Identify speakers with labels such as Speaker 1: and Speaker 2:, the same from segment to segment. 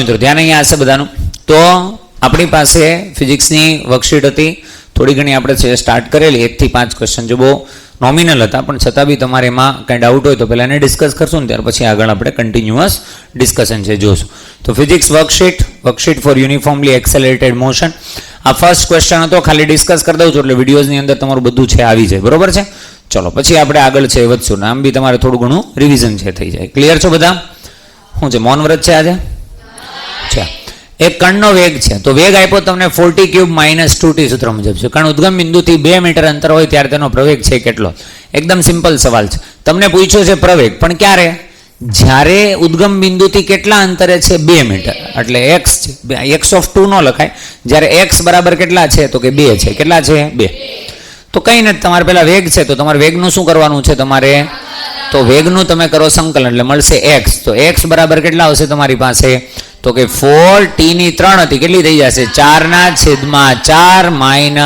Speaker 1: મિત્રો ધ્યાન અહીંયા હશે બધાનું. તો આપણી પાસે ફિઝિક્સની વર્કશીટ હતી, થોડી ઘણી આપણે સ્ટાર્ટ કરેલી 1 થી 5 ક્વેશ્ચન જો બહુ નોમિનલ હતા, પણ છતાં બી તમારે એમાં કંઈ ડાઉટ હોય તો પહેલાં એને ડિસ્કસ કરશું ને ત્યાર પછી આગળ આપણે કન્ટિન્યુઅસ ડિસ્કશન છે જોશું. તો physics worksheet for uniformly accelerated motion. આ ફર્સ્ટ ક્વેશ્ચન હતો, ખાલી ડિસ્કસ કરી દઉં છું એટલે વિડીયોઝની અંદર તમારું બધું છે આવી જાય, બરોબર છે. ચલો પછી આપણે આગળ છે વધશું, આમ બી તમારે થોડું ઘણું રિવિઝન છે થઈ જાય. ક્લિયર છો બધા? શું છે મૌન વ્રત છે આજે? એક કણનો વેગ છે, તો વેગ આપ્યો તમને 40³ - 2t સૂત્ર મુજબ છે. કણ ઉદ્ગમ બિંદુથી 2 મીટર અંતર હોય ત્યારે તેનો પ્રવેગ છે કેટલો? એકદમ સિમ્પલ સવાલ છે. તમને પૂછ્યો છે પ્રવેગ, પણ ક્યારે? જ્યારે ઉદ્ગમ બિંદુથી કેટલા અંતરે છે? 2 મીટર. એટલે x છે, x(2) નો લખાય. જ્યારે x બરાબર કેટલા છે? તો કે 2 છે. કેટલા છે? 2. તો કંઈ નથી, તમારે પેલા વેગ છે તો તમારે વેગનું શું કરવાનું છે તમારે? તો વેગનું તમે કરો સંકલન એટલે મળશે x. તો x બરાબર કેટલા આવશે તમારી પાસે? તો કે 4t ની 3 હતી, કેટલી થઈ જશે? 4/4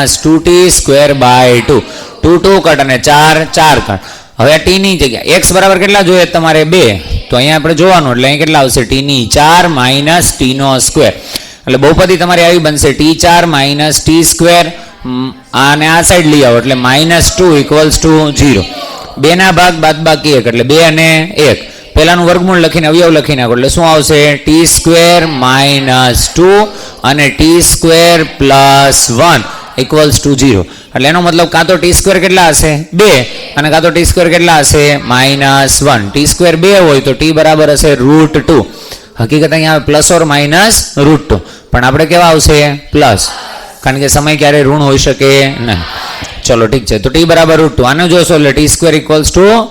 Speaker 1: - 2t²/2. 2 2 કટ અને 4 4 કટ. હવે t ની જગ્યા x બરાબર કેટલા જોઈએ તમારે? 2. તો અહીંયા આપણે જોવાનું એટલે અહીં કેટલા આવશે? t ની 4 - t². એટલે બહુપદી તમારી આવી બનશે t4 - t². આને આ સાઈડ લઈ આવો એટલે -2 = 0. 2 ના ભાગ બાદબાકી 1 એટલે 2 અને 1. પહેલાનું વર્ગમૂળ લખીને અવયવ લખી નાખો એટલે શું આવશે? t² - 2 અને t² + 1 = 0. એટલે એનો મતલબ કાં તો t² કેટલા હશે? 2 અને કાં તો t² કેટલા હશે? -1. t² 2 હોય તો t બરાબર હશે √2. હકીકત અહીંયા પ્લસ ઓર માઇનસ √2, પણ આપણે કેવા આવશે? પ્લસ, કારણ કે સમય ક્યારે ઋણ હોઈ શકે નહીં. ચલો ઠીક છે, તો t બરાબર √2. આને જોશો એટલે t² =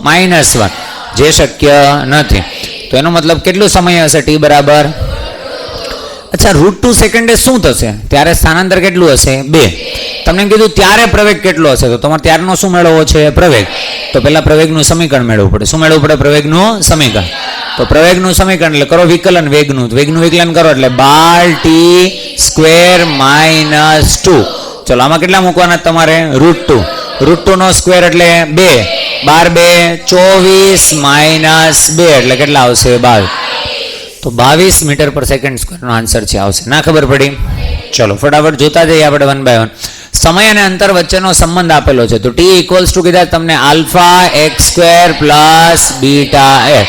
Speaker 1: -1, જે શક્ય નથી. તો એનો મતલબ કેટલો સમય હશે t બરાબર? અચ્છા, √2 સેકન્ડે શું થશે? ત્યારે સ્થાનાંતર કેટલું હશે? 2. તમને કીધું ત્યારે પ્રવેગ કેટલો હશે, તો તમારે ત્યારનો શું મેળવવો છે? પ્રવેગ. તો પહેલા પ્રવેગનું સમીકરણ મેળવવું પડે. શું મેળવવું પડે? પ્રવેગનું સમીકરણ. તો પ્રવેગનું સમીકરણ એટલે કરો વિકલન વેગનું. વેગનું વિકલન કરો એટલે 12t² - 2. ચલો આમાં કેટલા મૂકવાના તમારે? √2. √2 નો સ્ક્વેર એટલે 2. 12 × 24 - 2 એટલે કેટલા આવશે? 22. તો 22 મીટર/સેકન્ડ² નો આન્સર છે આવશે. ના ખબર પડી? ચલો ફટાફટ જોતા જઈએ આપણે 1 by 1. સમય અને અંતર વચ્ચેનો સંબંધ આપેલો છે. તો t = કીધા તમને α(x²) + β(x).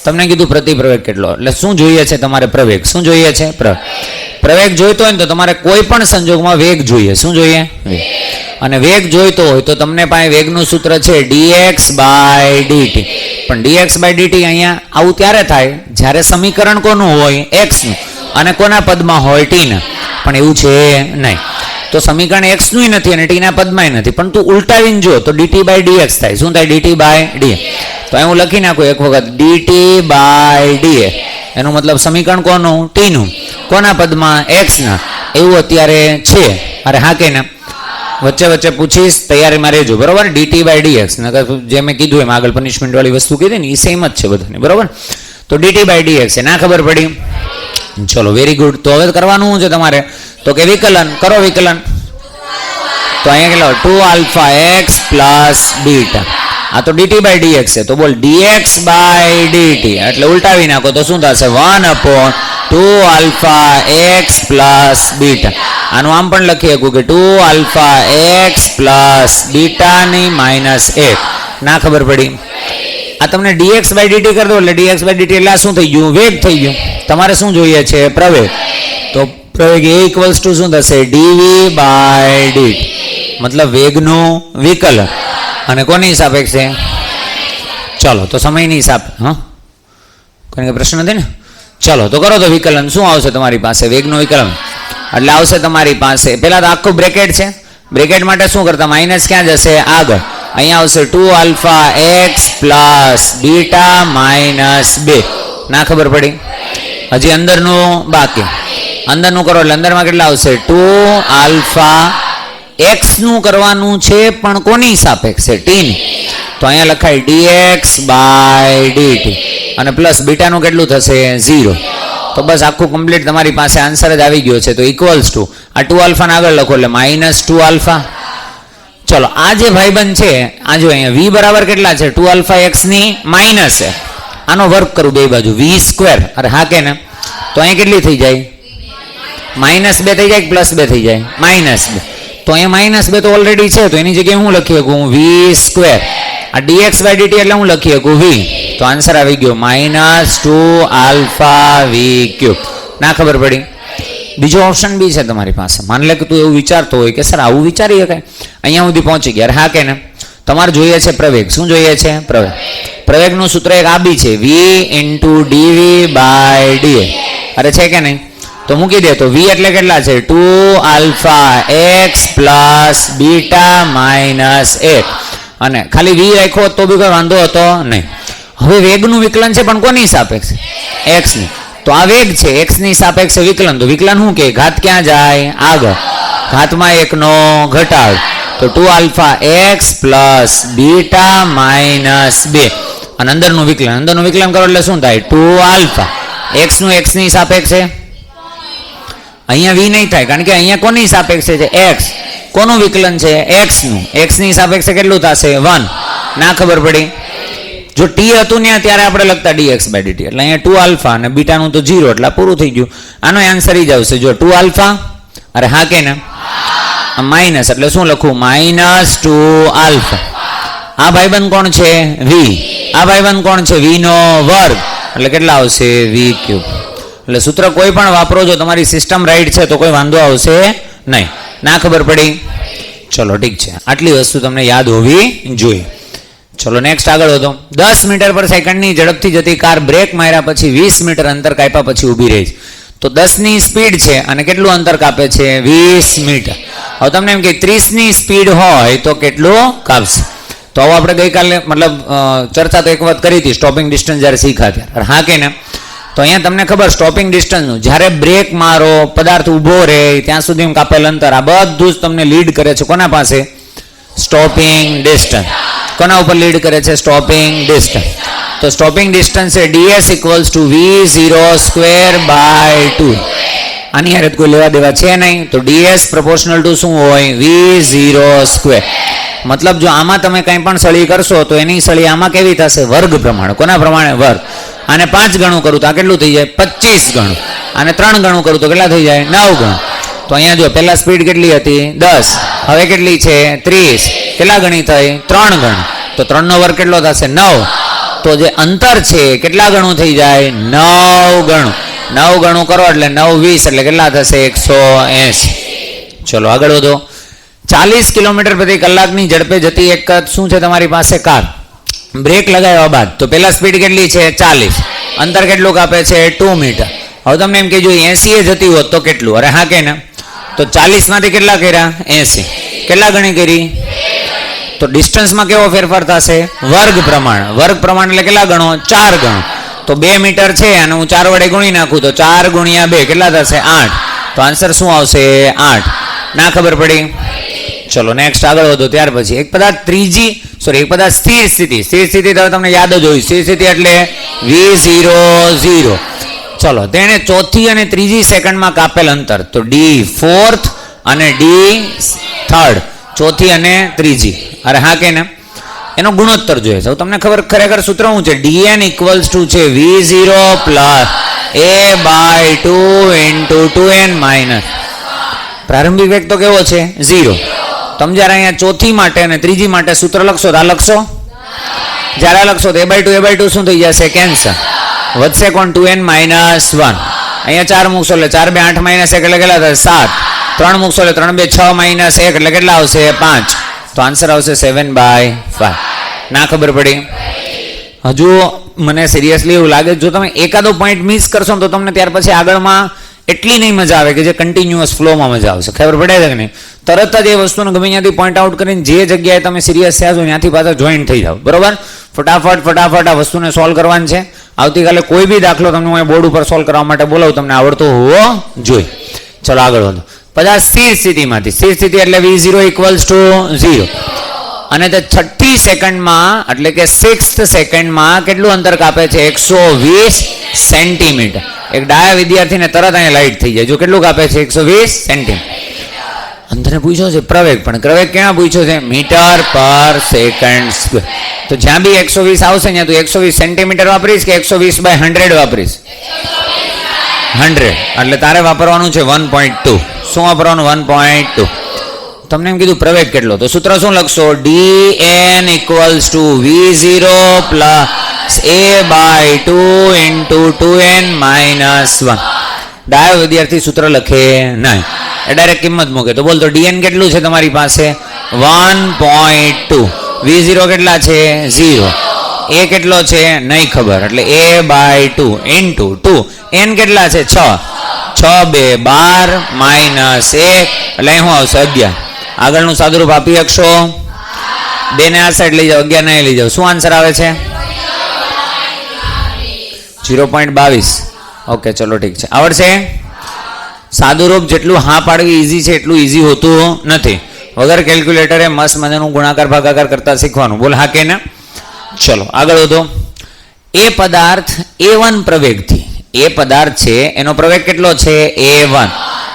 Speaker 1: તમને કીધું પ્રતિપ્રવેગ કેટલો, એટલે શું જોઈએ છે તમારે? પ્રવેગ. શું જોઈએ છે? પ્રવેગ જોઈતો હોય ને તો તમારે કોઈ પણ સંજોગમાં વેગ જોઈએ. શું જોઈએ? અને વેગ જોઈતો હોય તો તમને પાસે વેગનું સૂત્ર છે dx/dt. પણ dx/dt અહીંયા આવું ત્યારે થાય જ્યારે સમીકરણ કોનું હોય? x નું, અને કોના પદમાં હોય? t ના. પણ એવું છે નહીં. તો સમીકરણ x નું નથી અને t ના પદમાં નથી, પણ તું ઉલટાવીને જો તો dt/dx થાય. શું થાય? dt/dx. તો અહીં હું લખી નાખું એક વખત dt/dx. એનો મતલબ સમીકરણ કોનું? t નું. કોના પદમાં? x ના. એવું અત્યારે છે. અરે હા કે ના? વચ્ચે વચ્ચે પૂછીશ, તૈયારીમાં રહેજો, બરોબર? dt/dx. જે મેં કીધું એમ આગળ પનિશમેન્ટ વાળી વસ્તુ કીધી ને એ સેમ જ છે બધાને, બરોબર? તો dt/dx છે. ના ખબર પડી? ચલો વેરી ગુડ. તો હવે કરવાનું શું છે તમારે? તો કે વિકલન કરો. વિકલન તો અહીંયા કેટલા? 2αx + β. આ તો dt/dx છે. તો બોલ dx/dt એટલે ઉલટાવી નાખો તો શું થશે? 1/2αx + β. આનું આમ પણ લખી શકું કે 2αx + β ની -1. ના ખબર પડી? આ તમને dx/dt કરી દો એટલે dx/dt એટલે શું થઈ ગયું? વેગ થઈ ગયું. તમારે શું જોઈએ છે? પ્રવેગ. તો પ્રવેગ a = શું થશે? dv/dt. મતલબ વેગનું વિકલન. અને કોની સાપેક્ષે? ચલો તો સમયની હિસાબ. હા, કોઈ પ્રશ્ન નથી ને? ચલો તો કરો તો વિકલન. શું આવશે તમારી પાસે? વેગનું વિકલન એટલે આવશે તમારી પાસે પહેલા તો આખું બ્રેકેટ છે. બ્રેકેટ માટે શું કરતા? માઇનસ ક્યાં જશે? આગળ. અહીંયા આવશે 2αx + β - 2. ના ખબર પડી? હજી અંદરનું બાકી. અંદરનું કરો એટલે અંદરમાં કેટલા આવશે? 2αx નું કરવાનું છે, પણ કોની સાપેક્ષે? t ની. તો અહીંયા લખાય dx/dt અને પ્લસ બીટાનું કેટલું થશે? 0. તો બસ આખું કમ્પ્લીટ તમારી પાસે આન્સર જ આવી ગયો છે. તો ઇક્વલ્સ ટુ આ 2α ને આગળ લખો એટલે -2α. ચલો આ જે ભાઈબંધ છે આ જો અહીંયા v બરાબર કેટલા છે? 2αx ની માઇનસ છે. આનો વર્ગ કરું બે બાજુ v². અરે હા કે ને? તો અહીં કેટલી થઈ જાય? -2 થઈ જાય કે +2 થઈ જાય? -2. તો અહીંયા -2 તો ઓલરેડી છે, તો એની જગ્યાએ હું લખી શકું v². આ dx by dt એટલે હું લખી શકું v. તો આન્સર આવી ગયો -2α⁵v³. ના ખબર પડી? બીજો ઓપ્શન બી છે તમારી પાસે. માની લે કે તું એવું વિચારતો હોય કે સર આવું વિચારી શકાય, અહીંયા સુધી પહોંચી ગયા. હા કે ને? તમારે જોઈએ છે પ્રવેગ. શું જોઈએ છે? પ્રવેગ. પ્રવેગનું સૂત્ર એક આ બી છે, v × dv by dx. અરે છે કે નહીં? તો મૂકી દે. તો v એટલે કેટલા છે? 2αx + β - 1. અને ખાલી v રાખ્યો તો બી કોઈ વાંધો હતો નહીં. હવે વેગનું વિકલન છે પણ કોની સાપેક્ષે? x ની. તો આ વેગ છે, x ની સાપેક્ષે વિકલન. તો વિકલન શું કે? ઘાત ક્યાં જાય? આગળ. ઘાતમાં 1 નો ઘટાડ. તો 2αx + β - 2. અને અંદરનું વિકલન કરો એટલે શું થાય? 2α. x નું x ની સાપેક્ષે, અહીંયા v નહીં થાય કારણ કે અહીંયા કોની સાપેક્ષે છે? x. કોનું વિકલન છે? x નું. x ની સાપેક્ષે કેટલું થશે? 1. ના ખબર પડી? જો t હતું ને ત્યારે આપણે લખતા dx by dt, એટલે અહીંયા 2α અને બીટાનું તો 0, એટલે પૂરું થઈ ગયું. આનો આન્સર જ આવશે જો 2α. અરે હા કે ને? માઇનસ એટલે શું લખું? -2α. આ ભાઈબંધ કોણ છે? v. આ ભાઈબંધ કોણ છે? v નો વર્ગ, એટલે કેટલા આવશે? v³. એટલે સૂત્ર કોઈ પણ વાપરો, જો તમારી સિસ્ટમ રાઈટ છે તો કોઈ વાંધો આવશે નહીં. ના ખબર પડી? ચલો ઠીક છે, આટલી વસ્તુ તમને યાદ હોવી જોઈએ. ચલો નેક્સ્ટ આગળ વધો. 10 મીટર પર સેકન્ડની ઝડપથી જતી કાર બ્રેક માર્યા પછી 20 મીટર અંતર કાપ્યા પછી ઊભી રહી છે. તો 10 ની સ્પીડ છે અને કેટલું અંતર કાપે છે? 20 મીટર. હવે તમને એમ કે 30 ની સ્પીડ હોય તો કેટલું કાપશે? તો હવે આપણે ગઈકાલે મતલબ ચર્ચા તો એક વખત કરી હતી સ્ટોપિંગ ડિસ્ટન્સ જ્યારે શીખ્યા ત્યારે. હા કે ને? તો અહીંયા તમને ખબર સ્ટોપિંગ ડિસ્ટન્સનું, જ્યારે બ્રેક મારો, પદાર્થ ઊભો રહે ત્યાં સુધી કાપેલ અંતર, આ બધું જ તમને લીડ કરે છે કોના પાસે? Stopping distance. કોના ઉપર લીડ કરે છે? Stopping distance. તો સ્ટોપિંગ ડિસ્ટન્સ છે ds = v02/2. આની યાર કોઈ લેવા દેવા છે નહીં. તો ds proportional to શું હોય? v02. મતલબ જો આમાં તમે કંઈ પણ સળી કરશો તો એની સળી આમાં કેવી થશે? વર્ગ પ્રમાણે. કોના પ્રમાણે? વર્ગ. આને 5 ગણું કરું તો આ કેટલું થઈ જાય? 25 ગણું. આને 3 ગણું કરું તો કેટલા થઈ જાય? 9 ગણું. તો અહીંયા જો પહેલા સ્પીડ કેટલી હતી? 10. હવે કેટલી છે? 30. કેટલા ગણી થઈ? 3 ગણી. તો 3 નો વર્ગ કેટલો થશે? 9. તો જે અંતર છે કેટલા ગણું થઈ જાય? 9 ગણું. 9 ગણું કરો એટલે 9 20 એટલે કેટલા થશે? 180. ચલો આગળ વધો. 40 કિલોમીટર પ્રતિ કલાકની ઝડપે જતી એક શું છે તમારી પાસે? કાર. બ્રેક લગાવ્યા બાદ તો પહેલા સ્પીડ કેટલી છે? 40. અંતર કેટલું કાપે છે? 2 મીટર. હવે તમને એમ કે જો 80 એ જતી હોત તો કેટલું? અરે હા કે ને? તો 40 માંથી કેટલા કર્યા? 80. કેટલા ગણી કરી? તો ડિસ્ટન્સમાં કેવો ફેરફાર થશે? વર્ગ પ્રમાણ. વર્ગ પ્રમાણ એટલે કેટલા ગણો? 4 ગણો. તો 2 મીટર છે અને હું 4 વડે ગુણી નાખું તો 4 × 2 કેટલા થશે? 8. તો આન્સર શું આવશે? 8. ના ખબર પડી? ચલો નેક્સ્ટ આગળ વધો. ત્યાર પછી એક પદાર્થ એક પદાર્થ સ્થિર સ્થિતિ. સ્થિર સ્થિતિ તો તમને યાદ જ હોય. સ્થિર સ્થિતિ એટલે v00. ચલો તેણે ચોથી અને ત્રીજી સેકન્ડમાં કાપેલ અંતર તો d4 અને d3. ચોથી અને ત્રીજી. અરે હા કે ને? એનો ગુણોત્તર જોઈએ છે. તમને ખબર ખરેખર સૂત્ર શું છે? dn = છે v0 + a/2 × 2n-. પ્રારંભિક વેગ તો કેવો છે? 0. તમે જ્યારે અહીંયા ચોથી માટે અને ત્રીજી માટે સૂત્ર લખશો તો આ લખશો? જ્યારે આ લખશો તો a/2 શું થઈ જશે? કેન્સલ. વધશે કોણ? 2n - 1. અહીંયા 4 મૂકશો એટલે 4 × 2 = 8 - 1 એટલે કેટલા થશે? 7. 3 મૂકશો એટલે 3 × 2 = 6 - 1 એટલે કેટલા આવશે? 5. તો આન્સર આવશે 7/5. ના ખબર પડી? હજુ મને સિરિયસલી એવું લાગે જો તમે એકાદો પોઈન્ટ મિસ કરશો તો તમને ત્યાર પછી આગળમાં એટલી નહીં મજા આવે કે જે કન્ટિન્યુઅસ ફ્લોમાં મજા આવશે. ખબર પડે છે કે નહીં? તરત જ એ વસ્તુને ગમે ત્યાંથી પોઈન્ટ આઉટ કરીને જે જગ્યાએ તમે સિરિયસ થયા છો ત્યાંથી પાછા જોઈન્ટ થઈ જાઓ. બરોબર? ફટાફટ આ વસ્તુને સોલ્વ કરવાની છે. આવતીકાલે કોઈ બી દાખલો તમને હું બોર્ડ ઉપર સોલ્વ કરવા માટે બોલાવું, તમને આવડતો હોવો જોઈએ. ચલો આગળ વધો. બધા સ્થિર સ્થિતિમાંથી. સ્થિર સ્થિતિ એટલે v0 = 0. અને તે 6th સેકન્ડમાં એટલે કે 6th સેકન્ડમાં કેટલું અંતર કાપે છે? 120 સેન્ટીમીટર. એક ડાયા વિદ્યાર્થીને તરત અહીંયા લાઈટ થઈ જાય. જો કેટલું કાપે છે? 120 સેન્ટીમીટર. અંતરે પૂછ્યો છે પ્રવેગ, પણ પ્રવેગ ક્યાં પૂછ્યો છે? મીટર/સેકન્ડ². તો જ્યાં બી 120 આવશે ત્યાં તું 120 સેન્ટીમીટર વાપરીશ કે 120/100 વાપરીશ? 100 એટલે તારે વાપરવાનું છે 1.2. શું વાપરવાનું? 1.2. તમને એમ કીધું પ્રવેગ કેટલો, તો સૂત્ર શું લખશો? dn equals to v0 plus a/2 into 2n minus 1. ડાયો વિદ્યાર્થી સૂત્ર લખે નહીં, એ ડાયરેક્ટ કિંમત મૂકે. તો બોલ, તો dn કેટલું છે તમારી પાસે? 1.2. v0 કેટલા છે? 0. a કેટલો છે? નહીં ખબર, એટલે a/2 ઇન્ટુ 2. n કેટલા છે? 6. 6 2 12 માઇનસ 1 એટલે અહીં શું આવશે? 11. આગળનું સાદુરૂપ આપી શકશો? 2 ને આ સાઈડ લઈ જાઓ, 11 ને લઈ જાઓ. શું આન્સર આવે છે? 0.22. ઓકે, ચલો ઠીક છે. આવડશે? સાદુરૂપ જેટલું હા પાડવી ઈઝી છે એટલું ઈઝી હોતું નથી. વગર કેલ્ક્યુલેટરે મસ્ત મજાનું ગુણાકાર ભાગાકાર કરતા શીખવાનું. બોલ હા કે ના? ચલો આગળ વધો. એ પદાર્થ A1 પ્રવેગથી, એ પદાર્થ છે એનો પ્રવેગ કેટલો છે? A1.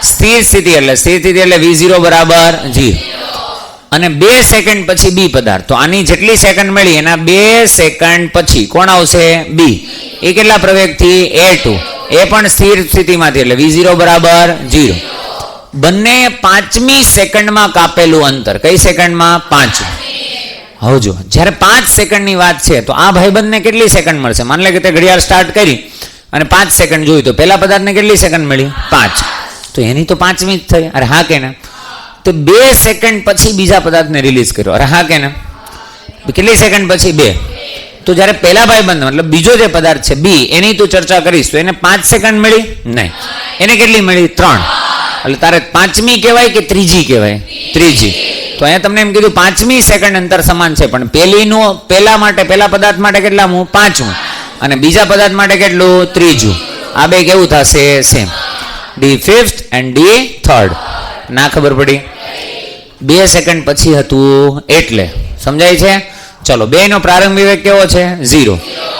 Speaker 1: સ્થિર સ્થિતિ એટલે v0 બરાબર 0. અને 2 સેકન્ડ પછી બી પદાર્થ, તો આની જેટલી સેકન્ડ મળી એના 2 સેકન્ડ પછી કોણ આવશે? બી. એ કેટલા પ્રવેગથી? A2. એ પણ સ્થિર સ્થિતિમાંથી એટલે v0 બરાબર 0. બંને 5મી સેકન્ડમાં કાપેલું અંતર. કઈ સેકન્ડમાં? 5. હવે જો, જ્યારે 5 સેકન્ડની વાત છે તો આ ભાઈબંધને કેટલી સેકન્ડ મળશે? માની લે કે તે ઘડિયાળ સ્ટાર્ટ કરી અને 5 સેકન્ડ જોયું, તો પેલા પદાર્થને કેટલી સેકન્ડ મળી? 5. તો એની તો 5મી જ થઈ. અરે હા કે ના? તો 2 સેકન્ડ પછી બીજા પદાર્થને રિલીઝ કર્યો. અરે હા કે ના? કેટલી સેકન્ડ પછી? 2. તો જ્યારે પહેલા ભાઈબંધ મતલબ બીજો જે પદાર્થ છે બી, એની તું ચર્ચા કરીશ તો એને 5 સેકન્ડ મળી? નહીં. એને કેટલી મળી? 3. એટલે તારે 5મી કહેવાય કે 3જી કહેવાય? 3જી. તો અહીંયા તમને એમ કીધું 5મી સેકન્ડ અંતર સમાન છે, પણ પહેલા પદાર્થ માટે કેટલામું? 5મું. અને બીજા પદાર્થ માટે કેટલું? 3જું. આ બે કેવું થશે? સેમ. d5th and d3rd. ના ખબર પડી? 2 સેકન્ડ પછી હતું એટલે. સમજાય છે? ચલો, 2 નો પ્રારંભ વિવેક કેવો છે? 0.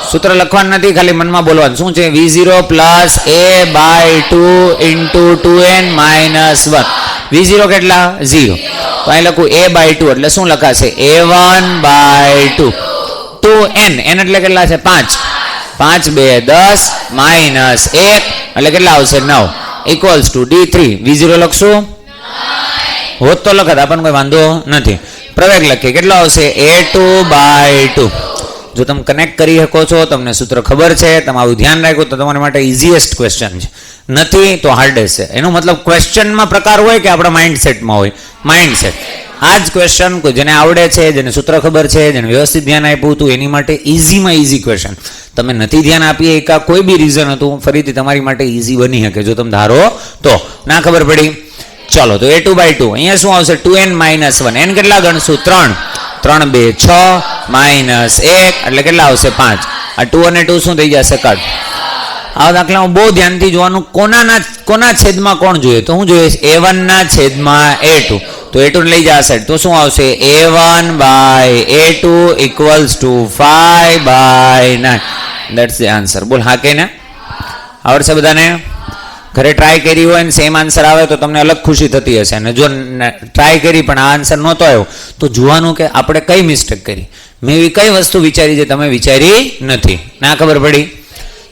Speaker 1: સૂત્ર લખવાનું નથી, ખાલી મનમાં બોલવાનું. શું છે? v0 plus a/2 into 2n minus 1. v0 કેટલા? 0. તો અહીં લખું a/2 એટલે શું લખાશે? a1/2. 2n, n એટલે કેટલા છે? 5. 5 2 10 માઇનસ 1 એટલે કેટલા આવશે? 9. Equals to d3. v0 લખશું? હોત તો લખત, આપણને કોઈ વાંધો નથી. પ્રવેગ લખીએ, કેટલો આવશે? a2/2. જો તમે કનેક્ટ કરી શકો છો, તમને સૂત્ર ખબર છે, તમારું ધ્યાન રાખ્યું, તો તમારા માટે ઇઝીએસ્ટ ક્વેશ્ચન છે. નથી તો હાર્ડેસ્ટ છે. એનો મતલબ ક્વેશ્ચનમાં પ્રકાર હોય કે આપણા માઇન્ડસેટમાં હોય? માઇન્ડસેટ. આ જ ક્વેશ્ચન જેને આવડે છે, જેને સૂત્ર ખબર છે, જેને વ્યવસ્થિત ધ્યાન આપ્યું હતું, એની માટે ઇઝીમાં ઇઝી ક્વેશ્ચન. તમે નથી ધ્યાન આપીએ એકા કોઈ બી રીઝન હતું, ફરીથી તમારી માટે ઇઝી બની શકે જો તમે ધારો તો. ના ખબર પડી? ચલો, તો a2/2 અહીંયા શું આવશે? 2n minus 1. n કેટલા ગણશું? 3. 3 2 6 માઇનસ 1 એટલે કેટલા આવશે? 5. આ 2 અને 2 શું થઈ જશે? કટ. આ દાખલામાં બહુ ધ્યાનથી જોવાનું. કોના છેદમાં કોણ જોઈએ? તો હું જોઈએ a1 ના છેદમાં a2. તો a2 ને લઈ જશે તો શું આવશે? a1/a2 equals to 5/9. That's the answer. બોલ હા કે ના? આવડશે બધાને? ઘરે ટ્રાય કરી હોય ને સેમ આન્સર આવે તો તમને અલગ ખુશી થતી હશે, અને જો ટ્રાય કરી પણ આ આન્સર નહોતો આવ્યો તો જોવાનું કે આપણે કઈ મિસ્ટેક કરી, મેં એવી કઈ વસ્તુ વિચારી જે તમે વિચારી નથી. ના ખબર પડી?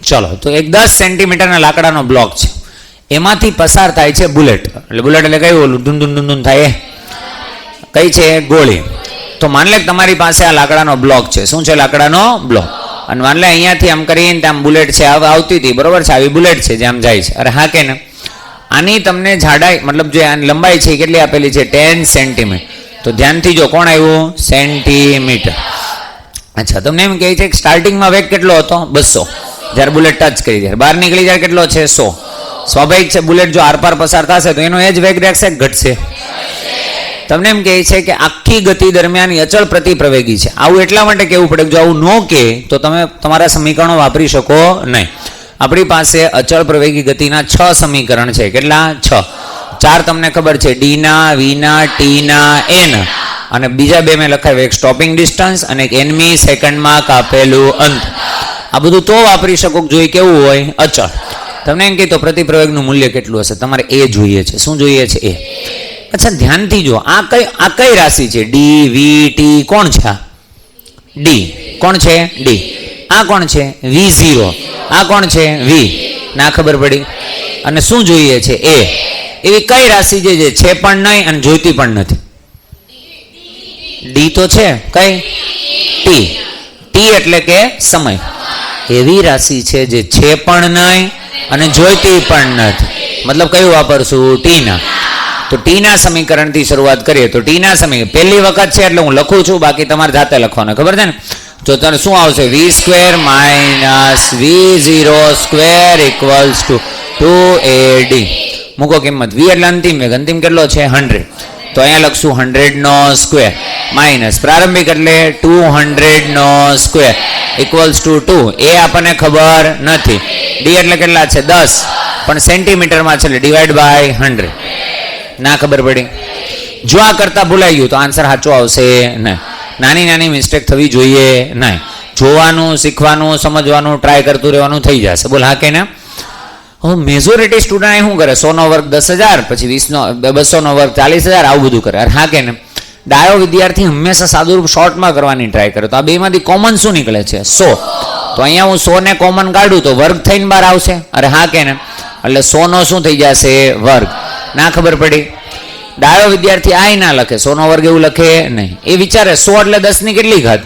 Speaker 1: ચલો, તો એક 10 સેન્ટીમીટરના લાકડાનો બ્લોક છે, એમાંથી પસાર થાય છે બુલેટ. એટલે બુલેટ એટલે કયું? ઓલું ધૂન ધૂન થાય કઈ છે? ગોળી. તો માની લે તમારી પાસે આ લાકડાનો બ્લોક છે. શું છે? લાકડાનો બ્લોક. અને માની લે અહીંયાથી આમ કરીને આમ બુલેટ છે આવતી હતી, બરોબર છે? આવી બુલેટ છે જે આમ જાય છે. અરે હા કે ના? આની તમને જાડાઈ મતલબ જે આની લંબાઈ છે કેટલી આપેલી છે? 10 સેન્ટીમીટર. તો ધ્યાનથી જો, કોણ આવ્યું? સેન્ટીમીટર. અચ્છા, તમને એમ કહે છે કે સ્ટાર્ટિંગમાં વેગ કેટલો હતો? 200. જ્યારે બુલેટ ટચ કરી જાય બહાર નીકળી જાય કેટલો છે? 100. સ્વાભાવિક છે, બુલેટ જો આરપાર પસાર થશે તો એનો એ જ વેગ રહેશે, ઘટશે? તમને એમ કહે છે કે આખી ગતિ દરમિયાન અચળ પ્રતિપ્રવેગી છે. આવું એટલા માટે કહેવું પડે કે જો આવું ન કહે તો તમે તમારા સમીકરણો વાપરી શકો નહીં. આપણી પાસે અચળ પ્રવેગી ગતિના 6 સમીકરણ છે. કેટલા? 6. 4 તમને ખબર છે, d ના, v ના, t ના, a ના, અને બીજા 2 મેં લખાવ્યું, એક સ્ટોપિંગ ડિસ્ટન્સ અને એક nમી સેકન્ડમાં કાપેલું અંત. આ બધું તો વાપરી શકો જોઈએ કેવું હોય? અચળ. તમને એમ કહે તો પ્રતિપ્રવેગનું મૂલ્ય કેટલું હશે? તમારે એ જોઈએ છે. શું જોઈએ છે? એ. અચ્છા, ધ્યાનથી જો, આ કઈ રાશિ છે? ડી, વી, ટી. કોણ છે? ડી. કોણ છે? ડી. આ કોણ છે? v0. આ કોણ છે? v. ના ખબર પડી. અને શું જોઈએ છે એ. એવી કઈ રાશિ છે પણ નહીં અને જોઈતી પણ નથી? ડી તો છે. કઈ? ટી. ટી એટલે કે સમય. એવી રાશિ છે જે છે પણ નહીં અને જોઈતી પણ નથી. મતલબ કયું વાપરશું? ટીના. તો ટીના સમીકરણથી શરૂઆત કરીએ તો ટીના સમીકરણ પહેલી વખત છે એટલે હું લખું છું, બાકી તમારે જાતે લખવાનું. ખબર છે ને? તો તને શું આવશે? v² minus v0² equals to 2ad. મૂકો કિંમત. v એટલે અંતિમ વેગ. અંતિમ કેટલો છે? 100. તો અહીંયા લખશું 100 નો સ્ક્વેર માઇનસ પ્રારંભિક એટલે 200 નો સ્ક્વેર ઇક્વલ્સ ટુ 2. એ આપણને ખબર નથી. ડી એટલે કેટલા છે? 10. પણ સેન્ટીમીટરમાં છે એટલે ડિવાઈડ બાય 100. ના ખબર પડી. જો આ કરતા ભૂલાઈ ગયું તો આન્સર સાચો આવશે નહીં. નાની નાની મિસ્ટેક થવી જોઈએ નહીં. જોવાનું, શીખવાનું, સમજવાનું, ટ્રાય કરતું રહેવાનું, થઈ જશે. બોલ હા કે ના? હવે મેજોરિટી સ્ટુડન્ટ શું કરે? 100 નો વર્ગ 10,000, પછી 200 નો વર્ગ 40,000, આવું બધું કરે. અરે હા કે ને? ડાયો વિદ્યાર્થી હંમેશા સાદુરૂપ શોર્ટમાં કરવાની ટ્રાય કરે. તો આ બેમાંથી કોમન શું નીકળે છે? 100. તો અહીંયા હું 100 ને કોમન કાઢું તો વર્ગ થઈને બહાર આવશે. અરે હા કે ને? એટલે 100 નો શું થઈ જશે? વર્ગ. ના ખબર પડી. ડાયો વિદ્યાર્થી આ ના લખે, 100 નો વર્ગ એવું લખે નહીં. એ વિચારે 100 એટલે 10 ની કેટલી ઘાત?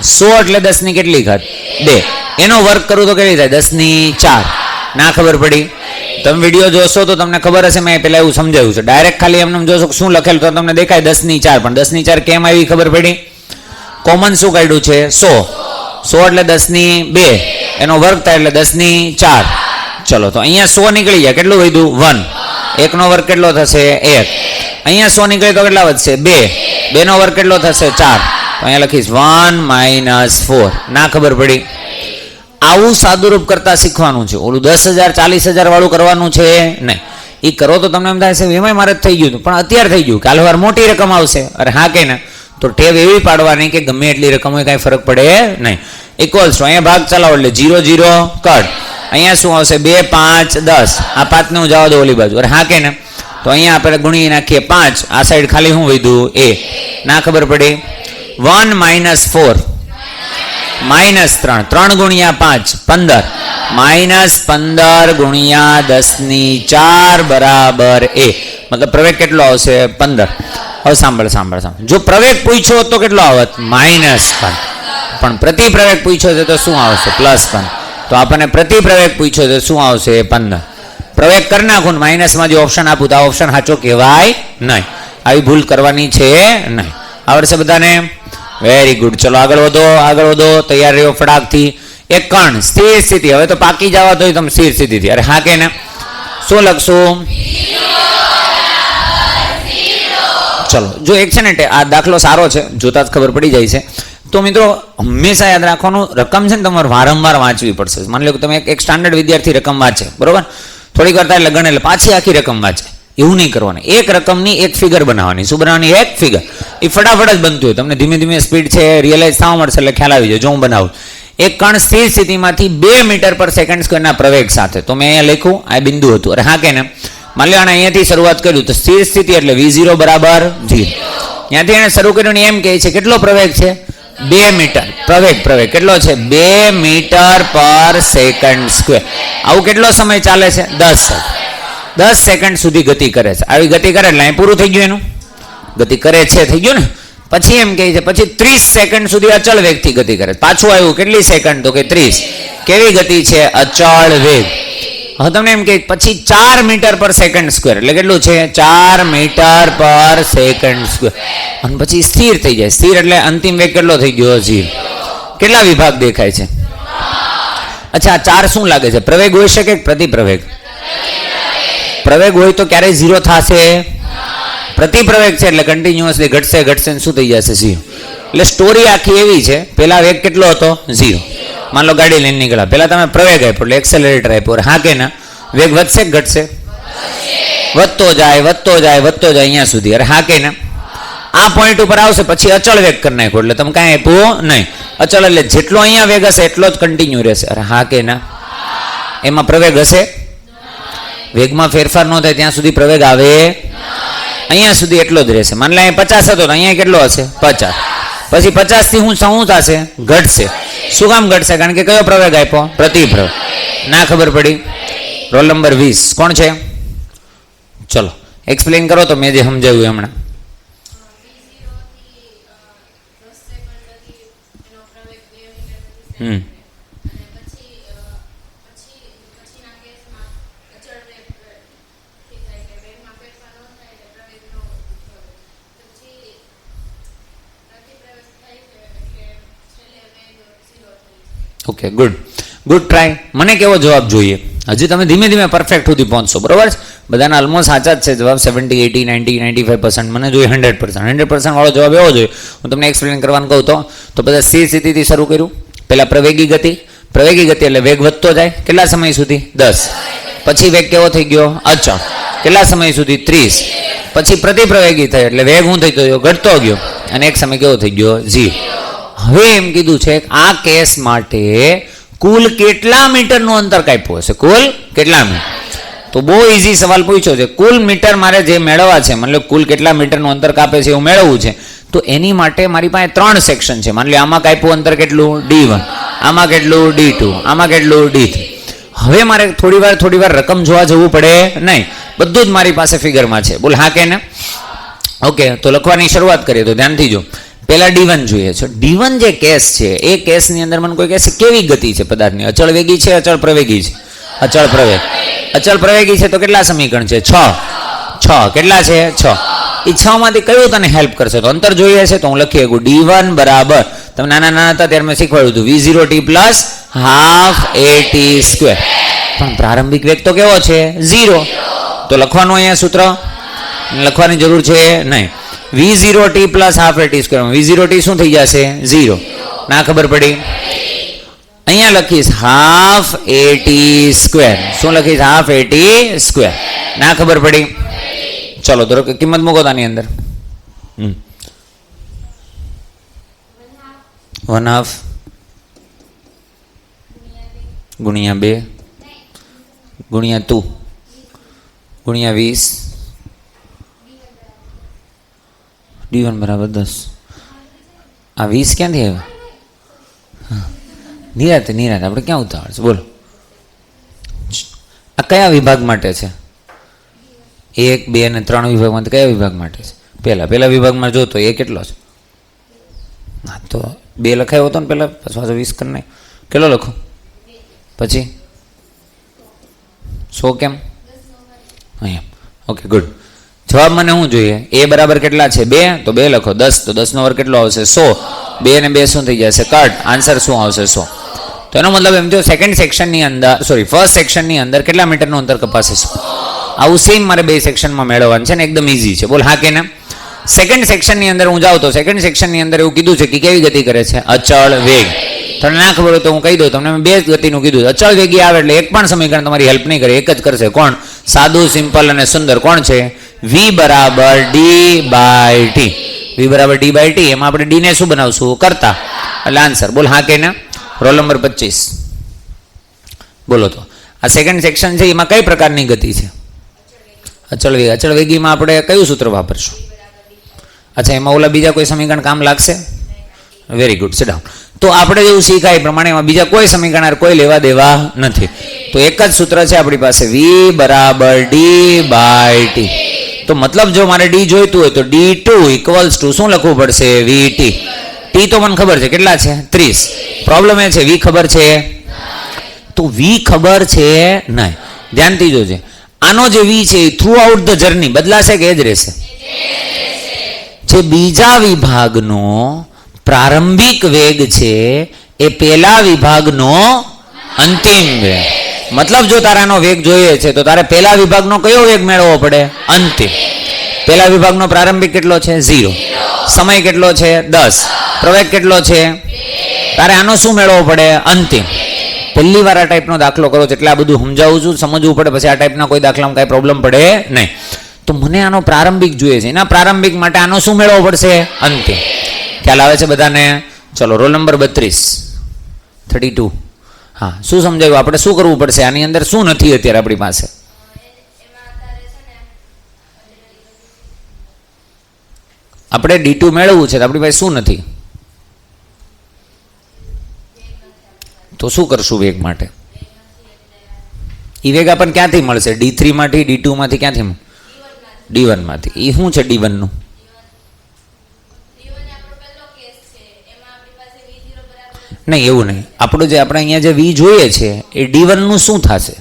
Speaker 1: 100 એટલે 10 ની કેટલી ઘાત? 2. એનો વર્ગ કરું તો કેટલી થાય? 10 ની 4. ના ખબર પડી. તમે વિડીયો જોશો તો તમને ખબર હશે, મેં પહેલા એવું સમજાવ્યું છે. ડાયરેક્ટ ખાલી એમને જોશો શું લખેલું તો તમને દેખાય 10 ની 4, પણ 10 ની 4 કેમ આવી ખબર પડી? કોમન શું કાઢ્યું છે? 100. 100 એટલે 10 ની 2, એનો વર્ગ થાય એટલે 10 ની 4. ચલો તો અહીંયા 100 નીકળી જાય, કેટલું વધ્યું? 1. 1 નો વર્ગ કેટલો થશે? 1. અહીંયા 100 નીકળે તો કેટલા વધશે? 2. 2 નો વર્ગ કેટલો થશે? 4. તો અહીંયા લખીશ 1 - 4. ના ખબર પડી. આવું સાદુરૂપ કરતા શીખવાનું છે. ઓલું 10,000 40,000 વાળું કરવાનું છે નહીં. એ કરો તો તમને એમ થાય છે એમાં મારે થઈ ગયું, પણ અત્યારે થઈ ગયું, કાલે વાર મોટી રકમ આવશે. અરે હા કે ના? તો ટેવ એવી પાડવાની કે ગમે એટલી રકમ હોય કાંઈ ફરક પડે નહીં. ઇક્વલ્સ ટુ અહીંયા ભાગ ચલાવો એટલે 0 0 કટ. અહીંયા શું આવશે? 2 5 10. આ 5 ને હું જવા દો ઓલી બાજુ. અરે હા કે ના? તો અહીંયા આપણે ગુણી નાખીએ 5. આ સાઈડ ખાલી શું વધ્યું? a. ના ખબર પડી. 1 - 4 -3. 3 ગુણ્યા 5 15. -15 ગુણ્યા 10 ની 4 બરાબર a. મતલબ પ્રવેગ કેટલો આવશે? 15. હવે સાંભળ. જો પ્રવેગ પૂછ્યો તો કેટલો આવત? -1. પણ પ્રતિ પ્રવેગ પૂછ્યો છે તો શું આવશે? +1. તો આપણને પ્રતિ પ્રવેગ પૂછ્યો છે શું આવશે? 15. પ્રવેગ કરી નાખું માઇનસમાં જે ઓપ્શન આપું તો આ ઓપ્શન સાચો કહેવાય નહીં. આવી ભૂલ કરવાની છે નહીં. આવડશે બધાને? Very good. ચલો આગળ વધો. તૈયાર રહ્યો ફટાકથી. એક કણ સ્થિર સ્થિતિ. હવે તો પાકી જવા તો તમે સ્થિર સ્થિતિથી. અરે હા કે ના? શું લખશું? ચલો જો એક છે ને આ દાખલો સારો છે, જોતા જ ખબર પડી જાય છે. તો મિત્રો હંમેશા યાદ રાખવાનું, રકમ છે ને તમારે વારંવાર વાંચવી પડશે. માની લો કે તમે એક સ્ટાન્ડર્ડ વિદ્યાર્થી રકમ વાંચે, બરોબર? થોડીક વાર એટલે ગણે એટલે પાછી આખી રકમ વાંચે. એવું નહીં કરવાનું. એક રકમની એક ફિગર બનાવવાની. શું બનાવવાની? એક ફિગર. એ ફટાફટ જ બનતું હોય. તમને ધીમે ધીમે સ્પીડ છે રિયલાઇઝ થવા મળશે એટલે ખ્યાલ આવી જાય. જો હું બનાવું એક કણ સ્થિર સ્થિતિમાંથી 2 મીટર પર સેકન્ડ સ્ક્વેરના પ્રવેગ સાથે. તો મેં અહીંયા લખ્યું, આ બિંદુ હતું. અરે હા કે ને? માની લો અહીંયાથી શરૂઆત કર્યું તો સ્થિર સ્થિતિ એટલે v0 બરાબર 0. ત્યાંથી એને શરૂ કર્યું એમ કહે છે કેટલો પ્રવેગ છે? 2 મીટર. પ્રવેગ કેટલો છે? 2 મીટર પર સેકન્ડ સ્ક્વેર. આવું કેટલો સમય ચાલે છે? 10 સેકન્ડ સુધી ગતિ કરે છે. આવી ગતિ કરે એટલે અહીં પૂરું થઈ ગયું. એનું ગતિ કરે છે થઈ ગયું ને. પછી એમ કહે છે પછી 30 સેકન્ડ સુધી અચળ વેગથી ગતિ કરે. પાછું આવ્યું કેટલી સેકન્ડ? તો કે 30. કેવી ગતિ છે? અચળ વેગ. હવે તમને એમ કે પછી 4 મીટર પર સેકન્ડ સ્ક્વેર એટલે કેટલું છે? 4 મીટર પર સેકન્ડ સ્ક્વેર. અને પછી સ્થિર થઈ જાય. સ્થિર એટલે અંતિમ વેગ કેટલો થઈ ગયો? 0. કેટલા વિભાગ દેખાય છે? અચ્છા, 4 શું લાગે છે? પ્રવેગ હોઈ શકે કે પ્રતિપ્રવેગ? પ્રવેગ હોય તો ક્યારેય 0 થશે? પ્રતિપ્રવેગ છે એટલે કન્ટિન્યુઅસલી ઘટશે શું થઈ જશે? 0. એટલે સ્ટોરી આખી એવી છે. પેલા વેગ કેટલો હતો? 0. માન લો ગાડી લઈને નીકળ્યા, પેલા તમે પ્રવેગ આપ્યો એટલે એક્સેલરેટર આપ્યો. હા કે ના? વેગ વધશે કે ઘટશે? વધતો જાય અહીંયા સુધી. અરે હા કે ના? આ પોઈન્ટ ઉપર આવશે પછી અચળ વેગ કરી નાખો એટલે તમે કાંઈ આપ્યું નહીં. અચળ એટલે જેટલો અહીંયા વેગ હશે એટલો જ કન્ટિન્યુ રહેશે. અરે હા કે ના? એમાં પ્રવેગ હશે? વેગમાં ફેરફાર ન થાય ત્યાં સુધી પ્રવેગ આવે? અહીંયા સુધી એટલો જ રહેશે. માની લો અહીં 50 હતો તો અહીંયા કેટલો હશે? 50. પછી 50 થી શું થશે? ઘટશે. શું કામ ઘટશે? કારણ કે કયો પ્રવેગ આપ્યો? પ્રતિપ્રવેગ. ના ખબર પડી? રોલ નંબર 20 કોણ છે? ચલો એક્સપ્લેન કરો તો મેં જે સમજાવ્યું હમણાં. Okay, good try. મને કેવો જવાબ જોઈએ? હજી તમે ધીમે ધીમે પરફેક્ટ સુધી પહોંચશો, બરોબર છે? બધાના ઓલમોસ્ટ સાચા જ છે જવાબ. 70, 80, 90, 95% મને જોઈએ 100% વાળો જવાબ એવો જોઈએ. હું તમને એક્સપ્લેન કરવાનું કહું તો બધા સ્થિર સ્થિતિથી શરૂ કર્યું. પહેલા પ્રવેગી ગતિ એટલે વેગ વધતો જાય. કેટલા સમય સુધી? 10. પછી વેગ કેવો થઈ ગયો? અચળ. કેટલા સમય સુધી? 30. પછી પ્રતિપ્રવેગી થાય એટલે વેગ શું થઈ ગયો? ઘટતો ગયો. અને એક સમય કેવો થઈ ગયો? 0. હવે એમ કીધું છે આ કેસ માટે કુલ કેટલા મીટરનું અંતર કાપ્યું હશે? કુલ કેટલા મીટર? તો બહુ ઇઝી સવાલ પૂછ્યો છે. કુલ મીટર મારે જે મેળવવા છે, મતલબ કુલ કેટલા મીટરનું અંતર કાપે છે એવું મેળવવું છે, તો એની માટે મારી પાસે 3 સેક્શન છે. માની લો આમાં કાપ્યું અંતર કેટલું? D1. આમાં કેટલું? D2. આમાં કેટલું? D3. હવે મારે થોડી વાર રકમ જોવા જવું પડે નહીં, બધું જ મારી પાસે ફિગરમાં છે. બોલ હા કે ના? ઓકે, તો લખવાની શરૂઆત કરીએ તો ધ્યાનથી જો. પહેલા D1 જોઈએ છે. D1 જે કેસ છે એ કેસની અંદર મને કોઈ કહેશે કેવી ગતિ છે પદાર્થની? અચળ વેગી છે, અચળ પ્રવેગી છે? અચળ પ્રવેગ. અચળ પ્રવેગી છે તો કેટલા સમીકરણ છે? 6. કેટલા છે? 6. એ 6 માંથી કયું તને હેલ્પ કરશે? તો અંતર જોઈએ છે તો હું લખી શકું D1 બરાબર, તમે નાના હતા ત્યારે મેં શીખવાડ્યું હતું, V0t plus half AT square. પણ પ્રારંભિક વેગ તો કેવો છે? 0. તો લખવાનું અહીંયા સૂત્ર લખવાની જરૂર છે નહીં. V0t plus half AT square. V0t શું થઈ જશે? 0. ના ખબર પડી? અહીંયા લખીશ હાફ AT સ્ક્વેર. શું લખીશ? Half AT square. ના ખબર પડી? ચલો તો કિંમત મૂકો આની અંદર. 1/2 ગુણ્યા 2 ગુણ્યા 2 ગુણ્યા 20. D1 બરાબર 10. આ 20 ક્યાંથી આવ્યો? નિરાતે આપણે ક્યાં ઉતાવળ છે? બોલો આ કયા વિભાગ માટે છે? 1, 2 અને 3 વિભાગમાં કયા વિભાગ માટે છે? પહેલા વિભાગમાં જો તો એ કેટલો છે? હા તો 2 લખાયો હતો ને પહેલા, પાછો 20 કરી નાખ. કેટલો લખો? પછી 100 કેમ? અહીંયા. Okay, good. જવાબ મને શું જોઈએ? એ બરાબર કેટલા છે? 2. તો 2 લખો. 10 તો 10 નો વર્ગ કેટલો આવશે? 100. 2 અને 2 શું થઈ જશે? કટ. આન્સર શું આવશે? 100. તો એનો મતલબ એમ જો ફર્સ્ટ સેક્શનની અંદર કેટલા મીટરનું અંતર કપાશે? આવું સેમ મારે 2 સેક્શનમાં મેળવવાનું છે ને, એકદમ ઇઝી છે. બોલ હા કે ના? સેકન્ડ સેક્શનની અંદર હું જાઉં તો સેકન્ડ સેક્શનની અંદર એવું કીધું છે કે કેવી ગતિ કરે છે? અચળ વેગ. તમને ના ખબર હોય તો હું કહી દઉં, તમને મેં 2 ગતિનું કીધું. અચળ વેગી આવે એટલે એક પણ સમીકરણ તમારી હેલ્પ નહીં કરે, એક જ કરશે. કોણ? સાદું, સિમ્પલ અને સુંદર. કોણ છે? V બરાબર D/T. V બરાબર D/T. એમાં આપણે D ને શું બનાવશું? કરતા. એટલે આન્સર. બોલ હા કે ના? રોલ નંબર 25 બોલો. તો આ સેકન્ડ સેક્શન છે એમાં કઈ પ્રકારની ગતિ છે? અચળ વેગ. અચળ વેગીમાં આપણે કયું સૂત્ર વાપરશું? અચ્છા, એમાં ઓલા બીજા કોઈ સમીકરણ કામ લાગશે? Very good, sit down. તો આપણે જેવું શીખાય એ પ્રમાણે એમાં બીજા કોઈ સમીકરણ કોઈ લેવા દેવા નથી. તો એક જ સૂત્ર છે આપણી પાસે, V બરાબર D/T. તો મતલબ જો મારે D જોઈતું હોય તો D2 ઇક્વલ્સ ટુ શું લખવું પડશે? VT. T તો મને ખબર છે કેટલા છે? 30. પ્રોબ્લેમ એ છે V ખબર છે તો V ખબર છે નહીં. ધ્યાનથી જોજે, આનો જે V છે એ થ્રુ આઉટ ધ જર્ની બદલાશે કે એ જ રહેશે? જે બીજા વિભાગનો પ્રારંભિક વેગ છે એ પહેલા વિભાગનો અંતિમ વેગ. મતલબ જો તારાનો વેગ જોઈએ છે તો તારે પહેલા વિભાગનો કયો વેગ મેળવવો પડે? અંતિમ. પહેલા વિભાગનો પ્રારંભિક કેટલો છે? 0. સમય કેટલો છે? 10. પ્રવેગ કેટલો છે? તારે આનો શું મેળવવો પડે? અંતિમ. પહેલી વાર આ ટાઈપનો દાખલો કરો એટલે આ બધું સમજાવું છું, સમજવું પડે, પછી આ ટાઈપના કોઈ દાખલામાં કાંઈ પ્રોબ્લેમ પડે નહીં. તો મને આનો પ્રારંભિક જોઈએ છે, એના પ્રારંભિક માટે આનો શું મેળવવો પડશે? અંતિમ. ખ્યાલ આવે છે બધાને? ચલો રોલ નંબર 32. હા, શું સમજાયું? આપણે શું કરવું પડશે? આની અંદર શું નથી અત્યારે આપણી પાસે? આપણે D2 મેળવવું છે તો આપણી પાસે શું નથી? તો શું કરશું વેગ માટે? એ વેગ આપણને ક્યાંથી મળશે? D3 માંથી, D2 માંથી, ક્યાંથી? D1 માંથી. એ શું છે D1 નું? નહીં, એવું નહીં. આપણું જે આપણે અહીંયા જે V જોઈએ છે એ D1 નું શું થશે?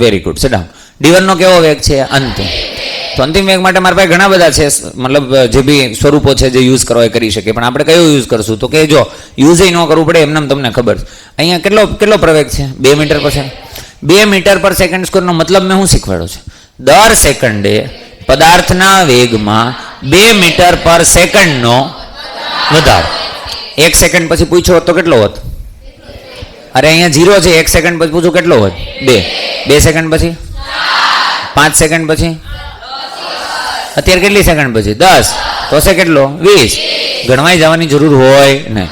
Speaker 1: Very good, set down. D1 નો કેવો વેગ છે? અંતિમ. તો અંતિમ વેગ માટે મારા પાસે ઘણા બધા છે, મતલબ જે બી સ્વરૂપો છે જે યુઝ કરવા એ કરી શકે, પણ આપણે કયો યુઝ કરશું? તો કે જો યુઝ ન કરવું પડે એમને તમને ખબર છે. અહીંયા કેટલો પ્રવેગ છે? 2 મીટર પર સેકન્ડ. 2 મીટર પર સેકન્ડ સ્ક્વેરનો મતલબ મેં શું શીખવાડ્યો છે? દર સેકન્ડે પદાર્થના વેગમાં 2 મીટર પર સેકન્ડનો વધારો. 1 સેકન્ડ પછી પૂછો તો કેટલો હોત? અરે અહીંયા 0 છે. 1 સેકન્ડ પછી પૂછું કેટલો હોત? 2. 2 સેકન્ડ પછી 5 સેકન્ડ પછી, અત્યારે કેટલી સેકન્ડ પછી? 10. તો છે કેટલો? 20. ગણવાઈ જવાની જરૂર હોય નહીં.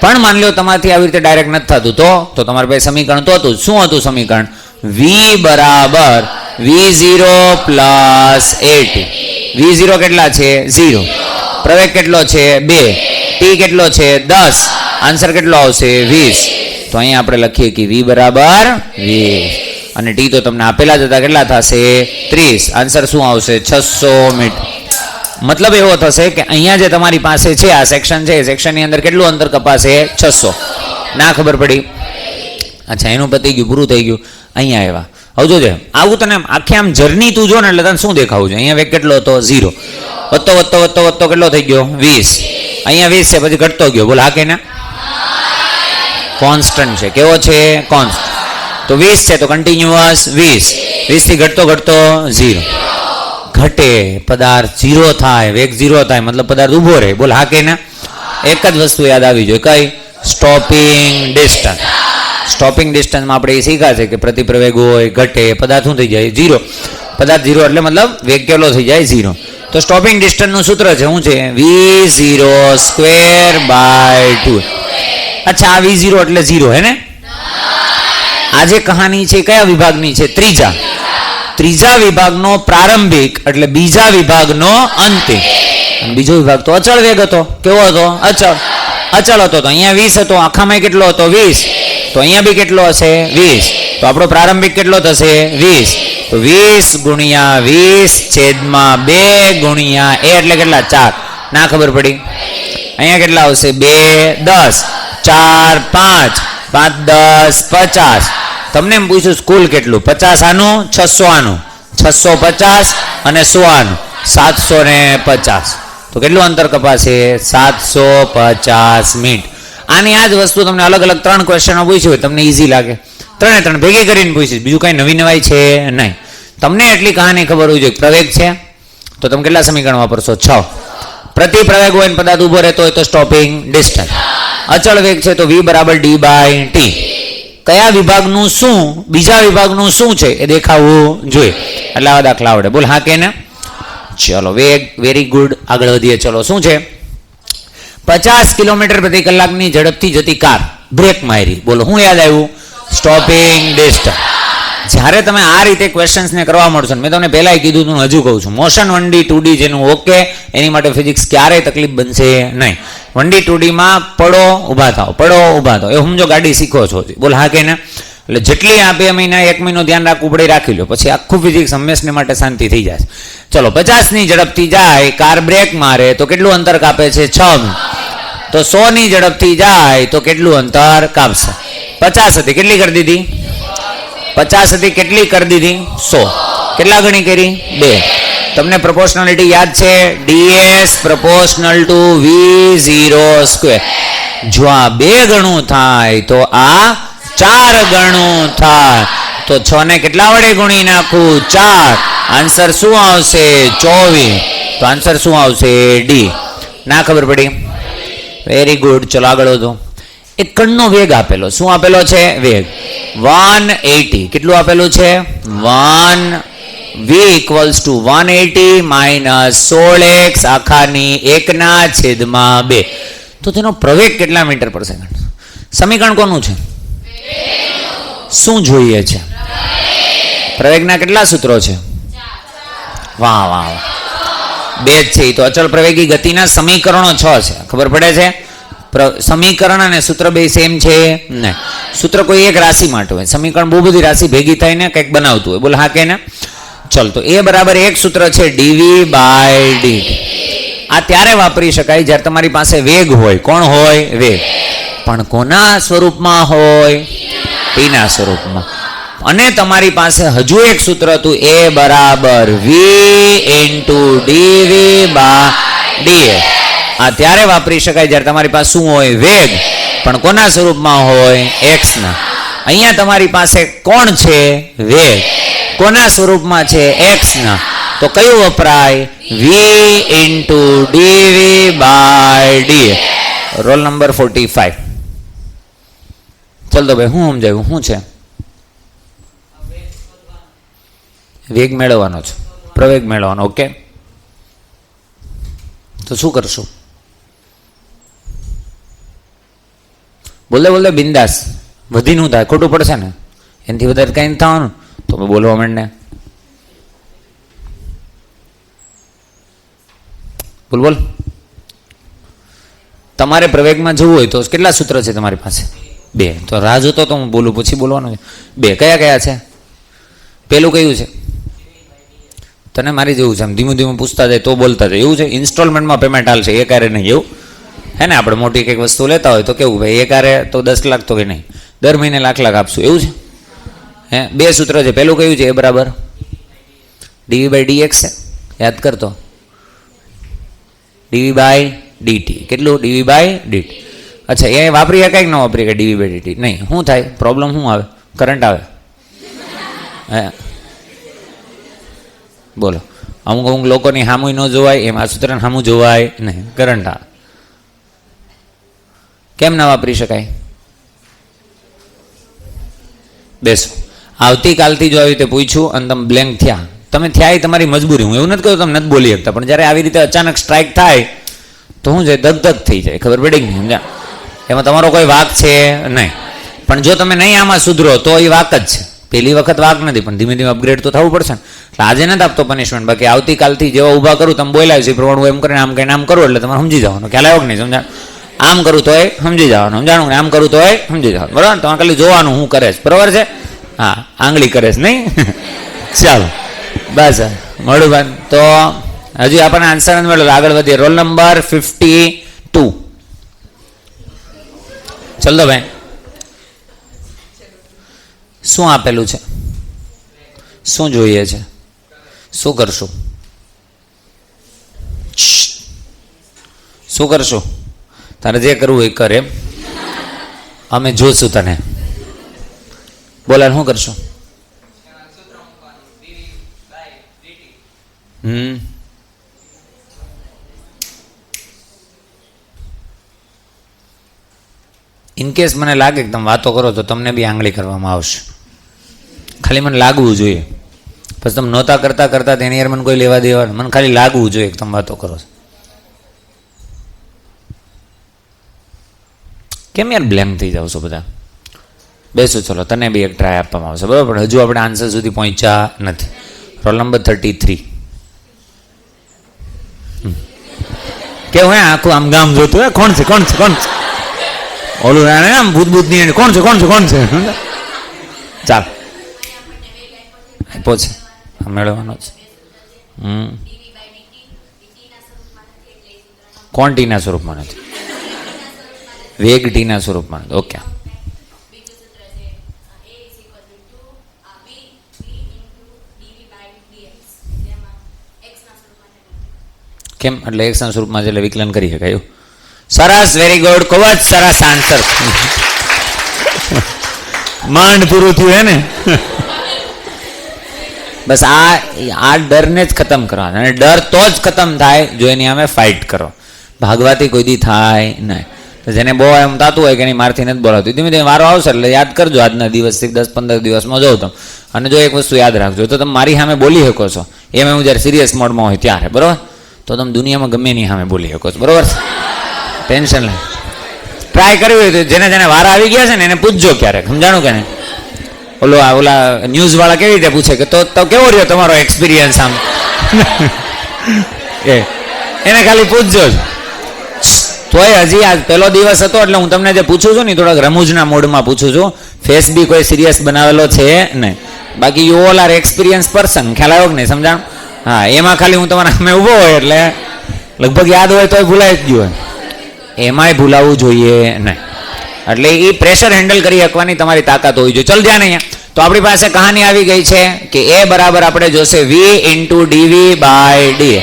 Speaker 1: પણ માન લો તમારાથી આવી રીતે ડાયરેક્ટ નથી થતું, તો તમારે પાસે સમીકરણ તો હતું. શું હતું સમીકરણ? V બરાબર V0 પ્લસ AT. V0 કેટલા છે? 0. પ્રવેગ કેટલો છે? 2. T કેટલો છે? 10. આન્સર કેટલો આવશે? 20. તો અહીંયા આપણે લખીએ કે V બરાબર 20 અને T તો તમને આપેલા જ હતા. કેટલા થશે? 30. આન્સર શું આવશે? 600 મીટર. મતલબ એવો થશે કે અહીંયા જે તમારી પાસે છે આ સેક્શન છે, એ સેક્શનની અંદર કેટલું અંતર કપાશે? 600. ના ખબર પડી? અચ્છા, એનું પતી ગયું, પૂરું થઈ ગયું. અહીંયા આવ્યા. હવે જોજે, આવું તને આખી આમ જર્ની તું જો ને એટલે તને શું દેખાવું છે? અહીંયા વેગ કેટલો હતો? 0. વધતો કેટલો થઈ ગયો? 20. અહીંયા 20 છે, પછી ઘટતો ગયો. બોલ હા કે ના? કોન્સ્ટન્ટ છે. કેવો છે? કોન્સ્ટન્ટ. તો 20 છે તો કન્ટિન્યુઅસ 20. 20 થી ઘટતો 0. ઘટે પદાર્થ 0 થાય, વેગ 0 થાય, મતલબ પદાર્થ ઊભો રહે. બોલ હા કે ના? એક જ વસ્તુ યાદ આવી જોઈએ. કઈ? Stopping distance. સ્ટોપિંગ ડિસ્ટન્સમાં આપણે એ શીખ્યા છે કે પ્રતિ પ્રવેગ હોય, ઘટે, પદાર્થ શું થઈ જાય? 0. પદાર્થ 0 એટલે મતલબ વેગ કેટલો થઈ જાય? 0. તો સ્ટોપિંગ ડિસ્ટન્સનું સૂત્ર છે શું છે? V0²/2. અચ્છા, આ V0 એટલે 0 હે ને? આ જે કહાની છે કયા વિભાગની છે? ત્રીજા વિભાગનો પ્રારંભિક એટલે બીજા વિભાગનો અંતિમ. બીજો વિભાગ તો અચળ વેગ હતો. કેવો હતો? અચળ હતો. તો અહીંયા 20 હતો, આખામાં કેટલો હતો? 20. તો અહીંયા બી કેટલો હશે? 20. તો આપણો પ્રારંભિક કેટલો થશે? 20. તો 20 ગુણ્યા 20/2 ગુણ્યા a એટલે કેટલા? 4. ના ખબર પડી? અહીંયા કેટલા આવશે? 2 10 4 5 5 10 50. તમને એમ પૂછ્યું સ્કૂલ કેટલું? 50 આનું, 600 આનું, 650 અને 100 આનું, 750. તો કેટલું અંતર કપાશે? 750 મીટર. આની આ જ વસ્તુ તમને અલગ અલગ 3 ક્વેશ્ચનો પૂછ્યું હોય, તમને ઈઝી લાગે. 3 ભેગી કરીને પૂછીશ, બીજું કઈ નવી નવાઈ છે નહીં. તમને એટલી કહાની ખબર હોવી જોઈએ. પ્રવેગ છે તો તમે કેટલા સમીકરણ વાપરશો? 6. પ્રતિ પ્રવેગ હોય પદાર્થ ઉભો રહેતો હોય તો સ્ટોપિંગ ડિસ્ટન્સ. અચળ વેગ છે તો V બરાબર D/T. કયા વિભાગનું શું, બીજા વિભાગનું શું છે એ દેખાવું જોઈએ. એટલે આવા દાખલા આવડે. બોલ હા કે ના? ચલો, વેગ વેરી ગુડ. આગળ વધીએ. ચલો, શું છે? 50 કિલોમીટર પ્રતિ કલાકની ઝડપથી જતી કાર બ્રેક મારી. બોલો શું યાદ આવ્યું? Stopping distance. જ્યારે તમે આ રીતે ક્વેશ્ચન્સને કરવા મળશો, મેં તમને પહેલાં કીધું હતું, હજુ કહું છું, મોશન 1D 2D જેનું ઓકે, એની માટે ફિઝિક્સ ક્યારેય તકલીફ બનશે નહીં. 1D 2Dમાં પડો ઊભા થાઓ, પડો ઊભા થાઓ, એ સમજો ગાડી શીખો છો. બોલ હા કે ના? એટલે જેટલી આ 2 મહિના 1 મહિનો ધ્યાન રાખવું પડે રાખી લો, પછી આખું ફિઝિક્સ હંમેશને માટે શાંતિ થઈ જાય. ચલો, 50ની ઝડપથી જાય, કાર બ્રેક મારે તો કેટલું અંતર કાપે છે? 6 મીટર. તો 100ની ઝડપથી જાય તો કેટલું અંતર કાપશે? 50 હતી, કેટલી કરી દીધી? 50 હતી, કેટલી કરી દીધી? 100. કેટલા ગણી કરી? 2. તમને પ્રોપોર્શનાલિટી યાદ છે? DS proportional to V0². જો આ 2 ગણું થાય તો આ 4 ગણું થાય. તો 6 ને કેટલા વડે ગુણી નાખું? 4. આન્સર શું આવશે? 24. તો આન્સર શું આવશે? D. ના ખબર પડી? Very good. ચલો આગળ વધો. એક કણનો વેગ આપેલો. શું આપેલો છે? વેગ 180. કેટલું આપેલું છે? 1. V = 180 - 16x આખાની 1/2. તો તેનો પ્રવેગ કેટલા મીટર પર સેકન્ડ? સમીકરણ કોનું છે? શું જોઈએ છે? પ્રવેગના કેટલા સૂત્રો છે? વાહ વાહ વાહ, 2 જ છે. તો અચળ પ્રવેગી ગતિના સમીકરણો 6 છે. ખબર પડે છે? સમીકરણ અને સૂત્ર બે સેમ છે નહીં. સૂત્ર કોઈ એક રાશિ માટે હોય, સમીકરણ બહુ બધી રાશિ ભેગી થઈને કંઈક બનાવતું હોય. બોલો હા કે ના? ચલ તો એ બરાબર એક સૂત્ર છે dv/dt. આ ત્યારે વાપરી શકાય જ્યારે તમારી પાસે વેગ હોય. કોણ હોય? વેગ. પણ કોના સ્વરૂપમાં હોય? ટીના સ્વરૂપમાં. અને તમારી પાસે હજુ એક સૂત્ર હતું a બરાબર v × dv/dx. આ ત્યારે વાપરી શકાય જ્યારે તમારી પાસે શું હોય? વેગ. પણ કોના સ્વરૂપમાં હોય? x ના. અહીંયા તમારી પાસે કોણ છે? વેગ. કોના સ્વરૂપમાં છે? x ના. તો કયું વપરાય? v × dv/dx. Roll number 45. ચાલ તો ભાઈ હું સમજાયું શું છે? વેગ મેળવવાનો છે, પ્રવેગ મેળવવાનો. ઓકે, તો શું કરશું? બોલે બિંદાસ. વધીનું થાય, ખોટું પડશે ને? એનાથી વધારે કંઈ થવાનું તો બોલવા માંડને. બોલ. તમારે પ્રવેગમાં જવું હોય તો કેટલા સૂત્ર છે તમારી પાસે? 2. તો રાહ જોતો તો હું બોલું, પછી બોલવાનું છે. 2 કયા છે? પેલું કયું છે? તને મારી જેવું છે, આમ ધીમું ધીમું પૂછતા જાય તો બોલતા જાય એવું છે. ઇન્સ્ટોલમેન્ટમાં પેમેન્ટ હાલશે, એકારે નહીં એવું હે ને? આપણે મોટી કંઈક વસ્તુ લેતા હોય તો કેવું ભાઈ એકારે તો 10 લાખ તો કે નહીં, દર મહિને લાખ આપશું એવું છે હે? 2 સૂત્ર છે. પેલું કયું છે? એ બરાબર dv/dx છે. યાદ કરતો dv/dt. કેટલું? dv/dt. અચ્છા, એ વાપરી શકાય કે ન વાપરી શકાય? dv/dt નહીં. શું થાય? પ્રોબ્લેમ શું આવે? કરંટ આવે હે? બોલો. અમુક લોકોની સામું ન જોવાય, એમ આ સૂત્રને સામું જોવાય નહીં, કરંટ આવે. કેમ ના વાપરી શકાય? બેસો. આવતીકાલથી જો આવી રીતે પૂછ્યું અને તમે બ્લેન્ક થયા, તમે થયા એ તમારી મજબૂરી. હું એવું નથી કહું તમે નથી બોલી શકતા, પણ જ્યારે આવી રીતે અચાનક સ્ટ્રાઇક થાય તો શું છે? દગદગ થઈ જાય. ખબર પડી નહીં? સમજ્યા? એમાં તમારો કોઈ વાક છે નહીં. પણ જો તમે નહીં આમાં સુધરો તો એ વાક જ છે. પહેલી વખત વાક નથી, પણ ધીમે ધીમે અપગ્રેડ તો થવું પડશે ને. એટલે આજે નથી આપતો પનિશમેન્ટ, બાકી આવતીકાલથી જેવા ઊભા કરું તમે બોલાવ્યું છે પ્રમાણે એમ કરીને આમ કહીને આમ કરું એટલે તમારે સમજી જવાનું. ખ્યાલ આવ્યો કે નહીં? સમજા? આમ કરું તોય સમજી જવાનું, સમજાણું? આમ કરું તોય સમજી જવાનું, બરાબર? તમારે ખાલી જોવાનું હું કરે છે, બરાબર છે? હા, આંગળી કરે છે નહીં? ચાલો બસ મળું ભાઈ. તો હજી આપણને આન્સર નથી મળ્યો, આગળ વધીએ. Roll number 52. ચલો ભાઈ, શું આપેલું છે? શું જોઈએ છે? શું કરશું? શું કરશું? તારે જે કરવું એ કરે, અમે જોશું તને. બોલા શું કરશું? ઇનકેસ મને લાગે કે તમે વાતો કરો તો તમને બી આંગળી કરવામાં આવશે. ખાલી મને લાગવું જોઈએ. પછી તમે નહોતા કરતા તેની યાર મને કોઈ લેવા દેવા, મને ખાલી લાગવું જોઈએ કે તમે વાતો કરો છો. કેમ યાર બ્લેન્ક થઈ જાવ છો બધા? બેસો, ચલો તને બી એક ટ્રાય આપવામાં આવશે, બરાબર? પણ હજુ આપણે આન્સર સુધી પહોંચ્યા નથી. Roll number 33. કેવું હે? આખું આમ ગામ જોતું હે, કોણ છે? ઓલું આમ ભૂત ની કોણ છે? ચાલ પૂછે, મેળવવાનો છે. કોણ ટીના સ્વરૂપમાં નથી? વેગ ટીના સ્વરૂપમાં નથી. ઓકે, કેમ? એટલે x ના સ્વરૂપમાં એટલે વિકલન કરી શકાય એવું. સરસ, વેરી ગુડ, ખૂબ જ સરસ આન્સર. માંડ પૂરું થયું હે ને? બસ આ ડરને જ ખતમ કરવાનો, અને ડર તો જ ખતમ થાય જો એની અમે ફાઇટ કરો. ભાગવાથી કોઈ દી થાય નહીં. જેને બહુ એમ થતું હોય કે એની મારથી નથી બોલાવતું, ધીમે ધીમે વારો આવશે એટલે યાદ કરજો આજના દિવસથી 10-15 દિવસમાં જોઉં તમે. અને જો એક વસ્તુ યાદ રાખજો, તો તમે મારી સામે બોલી શકો છો, એમ હું જ્યારે સિરિયસ મોડમાં હોય ત્યારે, બરાબર? તો તમે દુનિયામાં ગમે એની સામે બોલી શકો છો, બરાબર? ટેન્શન નહીં. ટ્રાય કરવી હોય તો જેને વારા આવી ગયા છે ને એને પૂછજો ક્યારેક, સમજાણું કે નહીં? ઓલા ન્યૂઝ વાળા કેવી રીતે પૂછે કે તો કેવો રહ્યો તમારો એક્સપિરિયન્સ આમ? એને ખાલી પૂછજો જ. તોય હજી આજ પહેલો દિવસ હતો એટલે હું તમને જે પૂછું છું ને થોડાક રમૂજના મોડમાં પૂછું છું. ફેસ બી કોઈ સિરિયસ બનાવેલો છે નહીં. બાકી you all are experience person. ખ્યાલ આવ્યો કે નહીં? સમજાણ? હા, એમાં ખાલી હું તમારા સામે ઊભો હોય એટલે લગભગ યાદ હોય તોય ભૂલાઈ જ ગયું હોય. એમાંય ભૂલાવવું જોઈએ નહીં. એટલે એ પ્રેશર હેન્ડલ કરી શકવાની તમારી તાકાત હોવી જોઈએ. ચલ ધ્યાન અહીંયા. તો આપણી પાસે કહાની આવી ગઈ છે કે એ બરાબર આપણે જોશે v into D V by D.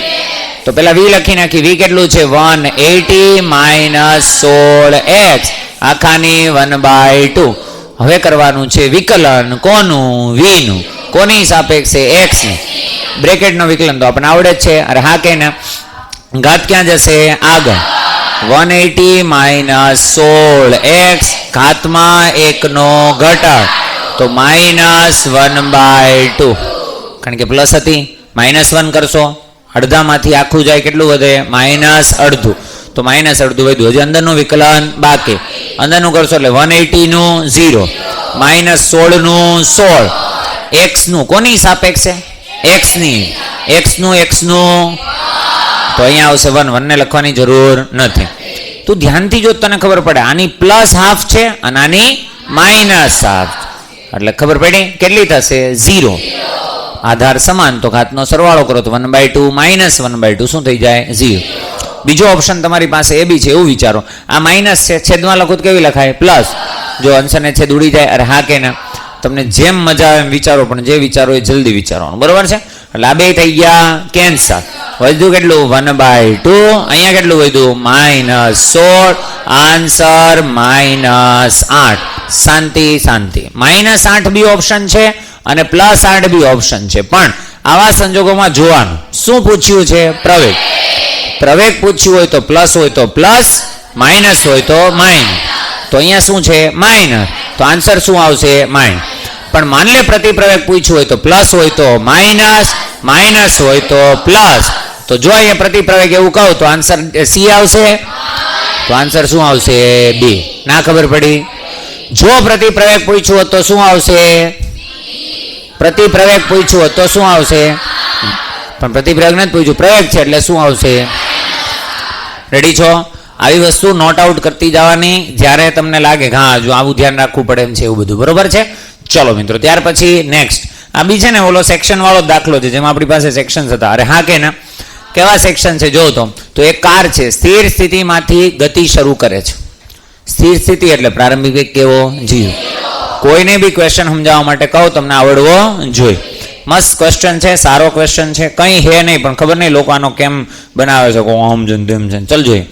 Speaker 1: તો પેલા v લખી નાખી. v કેટલું છે? 180 માઇનસ 16x આખાની 1/2. હવે કરવાનું છે વિકલન. કોનું? v નું. કોની સાપેક્ષે? x નું. બ્રેકેટનો વિકલન તો આપણને આવડે જ છે. અરે હા કે ના? ઘાત ક્યાં જશે? આગળ. 180 માઇનસ 16x ઘાતમાં 1 નો ઘટાડ તો માઇનસ 1/2. કારણ કે પ્લસ હતી, -1 કરશો અડધામાંથી આખું જાય કેટલું વધે? માઇનસ અડધું. તો માઇનસ અડધું વધ્યું. હજી અંદરનું વિકલન બાકી. અંદરનું કરશો એટલે 180 નું 0 માઇનસ 16 નું 16 x નું કોની સાપેક્ષે? x ની. x નું તો અહીંયા આવશે 1. 1 ને લખવાની જરૂર નથી. તું ધ્યાનથી જો તને ખબર પડે આની પ્લસ હાફ છે અને આની માઇનસ હાફ, એટલે ખબર પડી કેટલી થશે? 0. આધાર સમાન તો ઘાતનો સરવાળો કરો તો 1/2 માઇનસ 1/2 શું થઈ જાય? 0. બીજો ઓપ્શન તમારી પાસે એ બી છે. એવું વિચારો આ માઇનસ છે, છેદમાં લખો તો કેવી લખાય? પ્લસ. જો અંશ ને છેદ ઉડી જાય. અરે હા કે ના? તમને જેમ મજા આવે એમ વિચારો, પણ જે વિચારો એ જલ્દી વિચારવાનું. બરોબર છે? એટલે આ બે થઈ ગયા કેન્સર. વધ્યું કેટલું? 1/2. અહીંયા કેટલું વધ્યું? -16. આન્સર -8. શાંતિ શાંતિ. -8 બી ઓપ્શન છે અને +8 બી ઓપ્શન છે. પણ આવા સંજોગોમાં જોવાનું શું પૂછ્યું છે? પ્રવેગ. પ્રવેગ પૂછ્યું હોય તો પ્લસ હોય તો પ્લસ, માઇનસ હોય તો માઇનસ. તો અહીંયા શું છે? માઇનસ. તો આન્સર શું આવશે? માઇનસ. પણ માન લે પ્રતિપ્રવેગ પૂછ્યું હોય તો પ્લસ હોય તો માઇનસ, માઇનસ હોય તો પ્લસ. તો જો અહીંયા પ્રતિપ્રવેગ એવું કહું તો આન્સર સી આવશે. તો આન્સર શું આવશે? બી. ના ખબર પડી? જો પ્રતિપ્રવેગ પૂછ્યું હોત તો શું આવશે? પ્રતિપ્રવેગ પૂછ્યું હોત તો શું આવશે? પણ પ્રતિપ્રવેગ નથી પૂછ્યું, પ્રવેગ છે એટલે શું આવશે? રેડી છો? આવી વસ્તુ નોટ આઉટ કરતી જવાની જ્યારે તમને લાગે કે હા જો આવું ધ્યાન રાખવું પડે એમ છે એવું બધું. બરોબર છે? ચલો મિત્રો, ત્યાર પછી નેક્સ્ટ આ બી છે ને ઓલો સેક્શન વાળો દાખલો છે જેમાં આપણી પાસે સેક્શન્સ હતા. અરે હા કે ના? કેવા સેક્શન છે જો તો એક કાર છે, સ્થિર સ્થિતિમાંથી ગતિ શરૂ કરે છે. સ્થિર સ્થિતિ એટલે પ્રારંભિક વેગ કેવો? 0. કોઈને બી ક્વેશ્ચન સમજાવવા માટે કહો તમને આવડવો જોઈએ. મસ્ત ક્વેશ્ચન છે, સારો ક્વેશ્ચન છે. કંઈ હે નહીં પણ ખબર નહીં લોકો આનો કેમ બનાવે છે આમ છે તેમ છે. ચલ જોઈએ.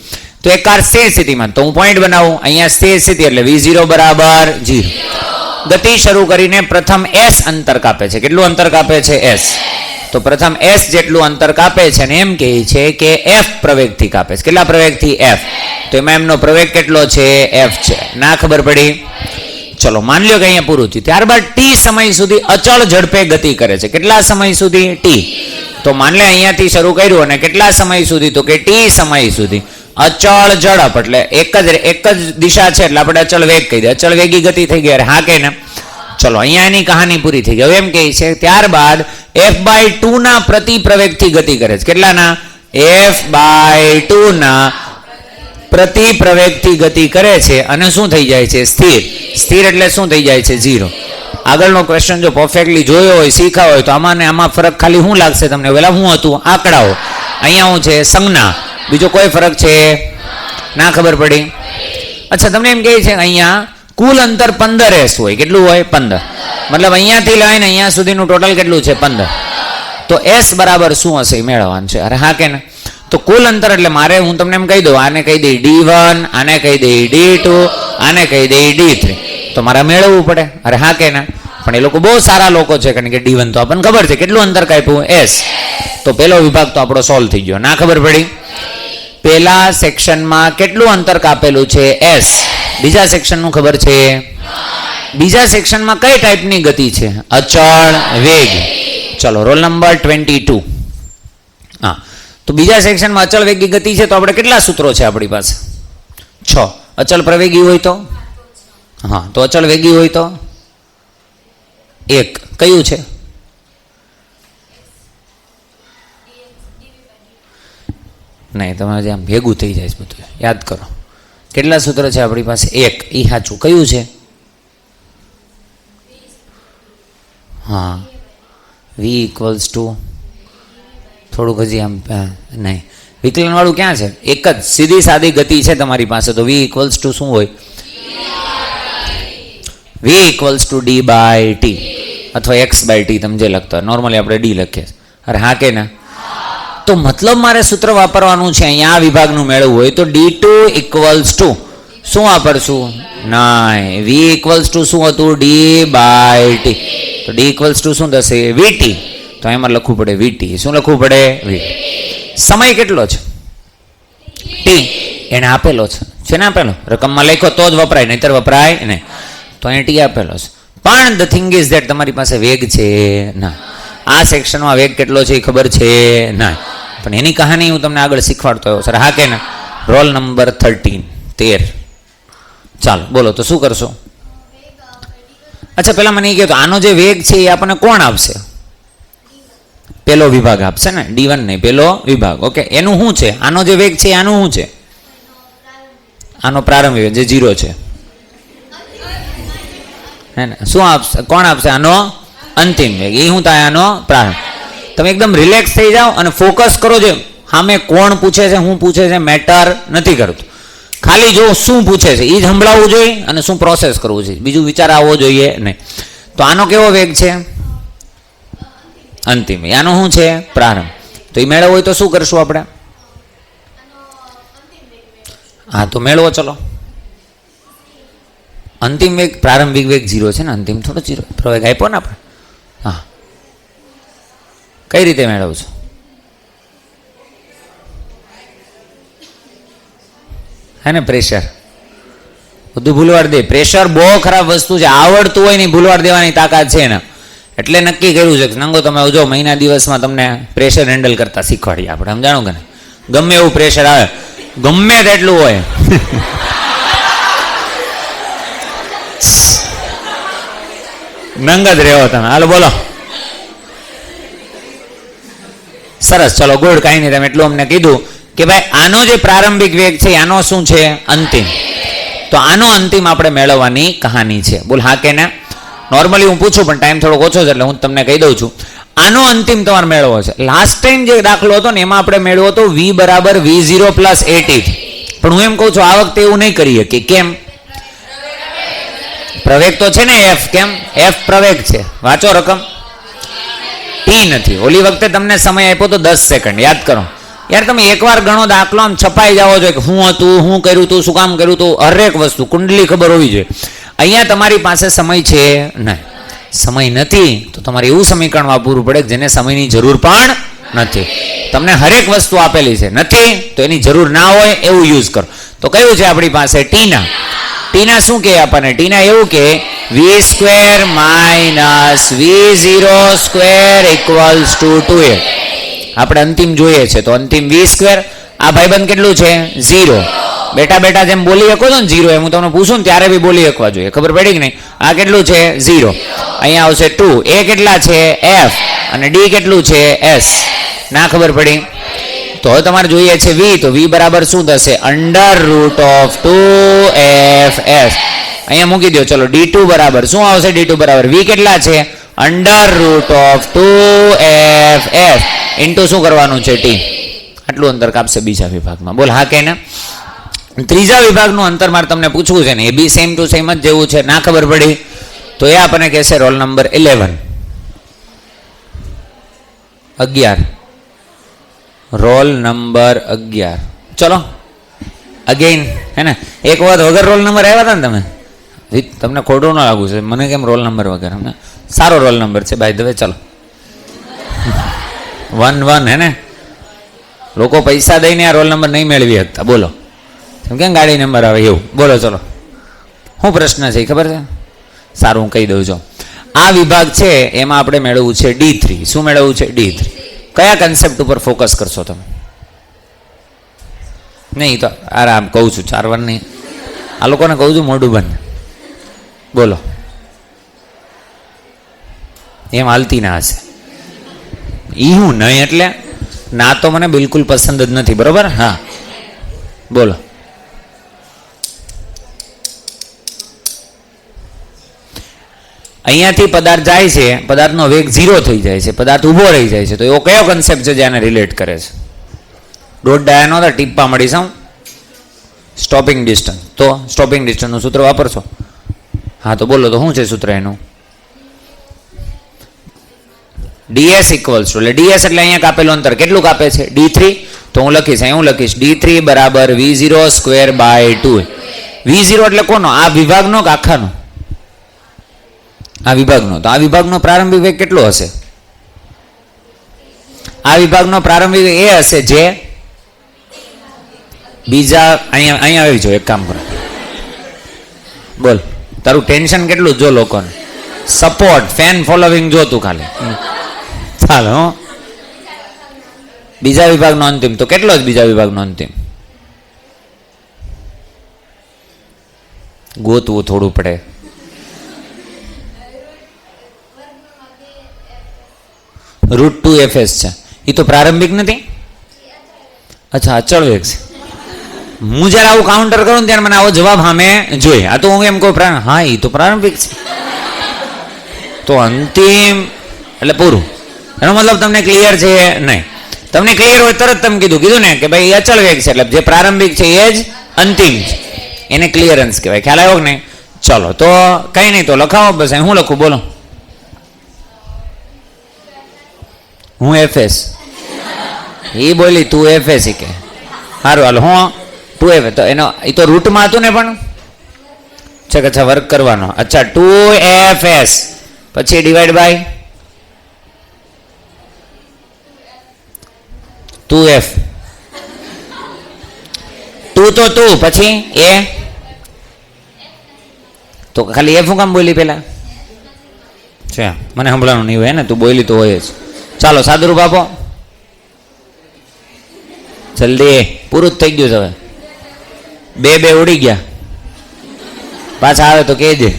Speaker 1: તો એક કાર સ્થિર સ્થિતિમાં, તો હું પોઈન્ટ બનાવું અહીંયા. સ્થિર સ્થિતિ એટલે v0 બરાબર 0. ગતિ શરૂ કરીને પ્રથમ s અંતર કાપે છે. કેટલું અંતર કાપે છે? s. તો પ્રથમ s જેટલું અંતર કાપે છે અને એમ કહે છે કે f પ્રવેગથી કાપે છે. કેટલા પ્રવેગથી? f. તો એમાં એમનો પ્રવેગ કેટલો છે? f છે. ના ખબર પડી? ચલો માન લ્યો કે અહીંયા પૂરું થયું. ત્યારબાદ t સમય સુધી અચળ ઝડપે ગતિ કરે છે. કેટલા સમય સુધી? t. તો માન લે અહીંયાથી શરૂ કર્યું અને કેટલા સમય સુધી? તો કે t સમય સુધી અચળ ઝડપ એટલે એક જ દિશા છે એટલે આપણે અચળ વેગ કહી દે. અચળ વેગી ગતિ થઈ ગઈ. હા કે ના? ચલો અહીંયા એની કહાની પૂરી થઈ ગઈ. હવે એમ કહે છે ત્યારબાદ f/2 ના પ્રતિ પ્રવેગથી ગતિ કરે છે. કેટલાના? f/2 ના પ્રતિ પ્રવેગથી ગતિ કરે છે અને શું થઈ જાય છે? સ્થિર. સ્થિર એટલે શું થઈ જાય છે? 0. આગળનો ક્વેશ્ચન જો પરફેક્ટલી જોયો હોય, શીખા હોય તો આમાં ને આમાં ફરક ખાલી શું લાગશે તમને? પેલા શું હતું? આંકડાઓ. અહીંયા શું છે? સંજ્ઞા. બીજો કોઈ ફરક છે? ના ખબર પડી? અચ્છા, તમને એમ કહે છે અહીંયા કુલ અંતર 15s હોય. કેટલું હોય? 15. મતલબ અહીંયાથી લઈને અહીંયા સુધીનું ટોટલ કેટલું છે? 15. તો s બરાબર શું હશે એ મેળવવાનું છે. અરે હા કે ના? તો કુલ અંતર એટલે મારે હું તમને એમ કહી દઉં, આને કહી દઈ d1, આને કહી દઈ d2, આને કહી દઈ d3. તો મારે મેળવવું પડે. અરે હા કે ના? પણ એ લોકો બહુ સારા લોકો છે કારણ કે d1 તો આપણને ખબર છે કેટલું અંતર કાપ્યું? s. તો પહેલો વિભાગ તો આપણો સોલ્વ થઈ ગયો. ના ખબર પડી? પહેલા સેક્શનમાં કેટલું અંતર કાપેલું છે? s. બીજા સેક્શનનું ખબર છે? બીજા સેક્શનમાં કઈ ટાઈપની ગતિ છે? અચળ વેગ. ચલો રોલ નંબર 22. હા, તો બીજા સેક્શનમાં અચળ વેગી ગતિ છે તો આપણે કેટલા સૂત્રો છે આપણી પાસે? 6. અચળ પ્રવેગી હોય તો? હા, તો અચળ વેગી હોય તો 1. કયું છે? નહીં, તમે હજી આમ ભેગું થઈ જાય છે બધું. યાદ કરો કેટલા સૂત્ર છે આપણી પાસે? એક. એ સાચું. કયું છે? હા, વી ઇક્વલ્સ ટુ થોડુંક હજી આમ નહીં, વિકલનવાળું ક્યાં છે? એક જ સીધી સાદી ગતિ છે તમારી પાસે. તો વી ઇક્વલ્સ ટુ શું હોય? V equals to d by t અથવા એક્સ બાય ટી, તમે જે લખતા હોય. નોર્મલી આપણે ડી લખીએ. અરે હા કે ના? તો મતલબ મારે સૂત્ર વાપરવાનું છે અહીંયા આ વિભાગનું મેળવવું હોય તો D2 ઇક્વલ્સ ટુ શું વાપરશું? નહીં, વી ઇક્વલ્સ ટુ શું હતું? D by T. તો ડી ઇક્વલ્સ ટુ શું થશે? વીટી. તો એમાં લખવું પડે વીટી. શું લખવું પડે? વીટી. સમય કેટલો છે? ટી. એને આપેલો છે. છે ને આપેલો? રકમમાં લખો તો જ વપરાય, નહીતર વપરાય નહીં. તો અહીંયા ટી આપેલો છે. પણ ધ થિંગ ઇઝ ધેટ તમારી પાસે વેગ છે ના. આ સેક્શનમાં વેગ કેટલો છે એ ખબર છે ના. પણ એની કહાની હું તમને આગળ શીખવાડતો આવ્યો સર. હા કે ના? Roll number 13. ચાલો બોલો તો શું કરશો? અચ્છા પેલા મને એ કહો તો આનો જે વેગ છે એ આપણને કોણ આપશે? પેલો વિભાગ આપશે ને, D1 નહીં, પેલો વિભાગ. ઓકે, એનું શું છે? આનો જે વેગ છે આનું શું છે? આનો પ્રારંભિક વેગ જે 0 છે હે ને. શું આપશે? કોણ આપશે? આનો અંતિમ વેગ. એ શું થાય? આનો પ્રારંભ. તમે એકદમ રિલેક્સ થઈ જાઓ અને ફોકસ કરો. જે સામે કોણ પૂછે છે, શું પૂછે છે, મેટર નથી કરતું. ખાલી જો શું પૂછે છે એ જ સંભળાવવું જોઈએ અને શું પ્રોસેસ કરવું છે, બીજું વિચાર આવવો જોઈએ નહીં. તો આનો કેવો વેગ છે? અંતિમ. આનો શું છે? પ્રારંભ. તો એ મેળવવો હોય તો શું કરશું આપણે? હા તો મેળવો. ચલો, અંતિમ વેગ પ્રારંભિક વેગ 0 છે ને, અંતિમ થોડો 0 પ્રવેગ આપ્યો ને આપણે. હા, કઈ રીતે મેળવશું? હે ને, પ્રેશર. બધું ભૂલવાડ દે. પ્રેશર બહુ ખરાબ વસ્તુ છે. આવડતું હોય ને ભૂલવાડ દેવાની તાકાત છે ને. એટલે નક્કી કર્યું છે કે નંગો તમે જો મહિના દિવસમાં તમને પ્રેશર હેન્ડલ કરતા શીખવાડીએ આપણે. સમજાણું કે નહીં? ગમે એવું પ્રેશર આવે, ગમે તેટલું હોય, નંગ જ રહેવો તમે. હાલો બોલો. સરસ. ચલો ગુડ. કાંઈ નહીં, તમે એટલું અમને કીધું કે ભાઈ આનો જે પ્રારંભિક વેગ છે આનો શું છે? અંતિમ. તો આનો અંતિમ આપણે મેળવવાની કહાની છે. બોલ હા કે ના? નોર્મલી હું પૂછું પણ ટાઈમ થોડોક ઓછો છે એટલે હું તમને કહી દઉં છું. આનો અંતિમ તમારે મેળવવો છે. લાસ્ટ ટાઈમ જે દાખલો હતો ને એમાં આપણે મેળવ્યો હતો V બરાબર V0 પ્લસ AT. પણ હું એમ કહું છું આ વખતે એવું નહીં કરીએ. કે કેમ? પ્રવેગ તો છે ને F. કેમ? F પ્રવેગ છે. વાંચો રકમ. T નથી. ઓલી વખતે તમને સમય આપ્યો તો 10 સેકન્ડ. યાદ કરો યાર. તમે એકવાર ઘણો દાખલો આમ છપાઈ જાવો જોઈએ કે શું હતું, શું કર્યું હતું, શું કામ કર્યું હતું, હરેક વસ્તુ કુંડલી ખબર હોવી જોઈએ. અહીંયા તમારી પાસે સમય છે નહીં. સમય નથી તો તમારે એવું સમીકરણ વાપરવું પડે જેને સમયની જરૂર પણ નથી. તમને હરેક વસ્તુ આપેલી છે, નથી તો એની જરૂર ના હોય એવું યુઝ કરો. તો કયું છે આપણી પાસે? ટીના. ટીના શું કહે આપણને? ટીના એવું કે V² minus V0² equals to 2A. આપણે અંતિમ જોઈએ છે તો અંતિમ V². આ ભાઈબંધ કેટલું છે? 0. બેટા બેટા જેમ બોલી શકો છો ને 0, એમ હું તમને પૂછું ને ત્યારે બી બોલી શકવા જોઈએ. ખબર પડી કે નહીં? આ કેટલું છે? 0. અહીંયા આવશે 2. A કેટલા છે? F. અને D કેટલું છે? S. ના ખબર પડી? તો હવે તમારે જોઈએ છે V. તો V બરાબર શું થશે? √2FS. અહીંયા મૂકી દો. ચલો D2 બરાબર શું આવશે? D2 બરાબર V કેટલા છે? √2FS ઇન્ટુ શું કરવાનું છે? T. આટલું અંતર કાપશે બીજા વિભાગમાં. બોલ હા કે ના? ત્રીજા વિભાગનું અંતર મારે તમને પૂછવું છે ને, એ બી સેમ ટુ સેમ જ જેવું છે. ના ખબર પડી તો એ આપણને કહેશે રોલ નંબર 11. Roll number 11. ચલો અગેન હે ને, એક વખત વગર રોલ નંબર આવ્યા હતા ને તમે, તમને ખોટું ન લાગુ છે. મને કેમ રોલ નંબર વગર? સારો રોલ નંબર છે ભાઈ. હવે ચલો 1 હે ને. લોકો પૈસા દઈને આ રોલ નંબર નહીં મેળવી શકતા. બોલો કેમ ગાડી નંબર આવે એવું? બોલો ચલો શું પ્રશ્ન છે ખબર છે? સારું હું કહી દઉં છું. આ વિભાગ છે એમાં આપણે મેળવવું છે D3. શું મેળવવું છે? D3. કયા કન્સેપ્ટ ઉપર ફોકસ કરશો તમે? નહીં તો આરામ કહું છું 4 વાર નહીં. આ લોકોને કહું છું મોઢું બંધ. બોલો એમ હાલતી ના હશે. ઈ હું નહીં એટલે ના તો મને બિલકુલ પસંદ જ નથી, બરોબર? હા બોલો. અહીંયાથી પદાર્થ જાય છે, પદાર્થનો વેગ 0 થઈ જાય છે, પદાર્થ ઊભો રહી જાય છે, તો એવો કયો કન્સેપ્ટ છે જે આને રિલેટ કરે છે? દોઢ ડાયાનો તો ટીપ્પા મળી જાઉં. સ્ટોપિંગ ડિસ્ટન્સ, તો સ્ટોપિંગ ડિસ્ટન્સનું સૂત્ર વાપરશો? હા તો બોલો, તો શું છે સૂત્ર એનું? ds ઇક્વલ્સ ટુ, એટલે ds એટલે અહીંયા કાપેલું અંતર કેટલું કાપે છે? d3. તો હું લખીશ, અહીં હું લખીશ d3 બરાબર v0 સ્ક્વેર બાય 2. v0 એટલે કોનો? આ વિભાગનો કે આખાનો? આ વિભાગનો. તો આ વિભાગનો પ્રારંભિક વેગ કેટલો હશે? આ વિભાગનો પ્રારંભિક વેગ એ હશે જે બીજા અહીંયા આવી જાઓ, એક કામ કરો, બોલ. તારું ટેન્શન કેટલું જો લોકોને. સપોર્ટ, ફેન ફોલોવિંગ જોતું ખાલી. ચાલો હો. બીજા વિભાગનો અંતિમ તો કેટલો જ? બીજા વિભાગનો અંતિમ ગોતવું થોડું પડે. √2fs છે. એ તો પ્રારંભિક નથી. અચ્છા, અચળ વેગ છે. હું જયારે આવું કાઉન્ટર કરું ને ત્યારે મને આવો જવાબ સામે જોઈએ. આ તો હું એમ કહું, હા એ તો પ્રારંભિક છે, તો અંતિમ એટલે પૂરું. એનો મતલબ તમને ક્લિયર છે? નહીં. તમને ક્લિયર હોય તરત તમે કીધું ને કે ભાઈ અચળ વેગ છે, એટલે જે પ્રારંભિક છે એ જ અંતિમ છે, એને ક્લિયરન્સ કહેવાય. ખ્યાલ આવ્યો કે નહીં? ચલો તો કઈ નહીં, તો લખાવો. બસ હું લખું, બોલો. હું fs, એ બોલી તું fs કે સારું હાલો હું 2f. તો એનો એ તો રૂટમાં હતું ને, પણ છે કે અચ્છા વર્ક કરવાનો. અચ્છા 2fs પછી ડિવાઈડ બાય 2f. 2 તો 2 પછી a, તો ખાલી f હું કામ બોલી પેલા? છે મને સંભળાનું નહીં હોય ને, તું બોલી તો હોય જ. ચાલો સાદુરૂપ આપો જલ્દી, પૂરું જ થઈ ગયું છે હવે. બે ઉડી ગયા, પાછા આવે તો કહેજે.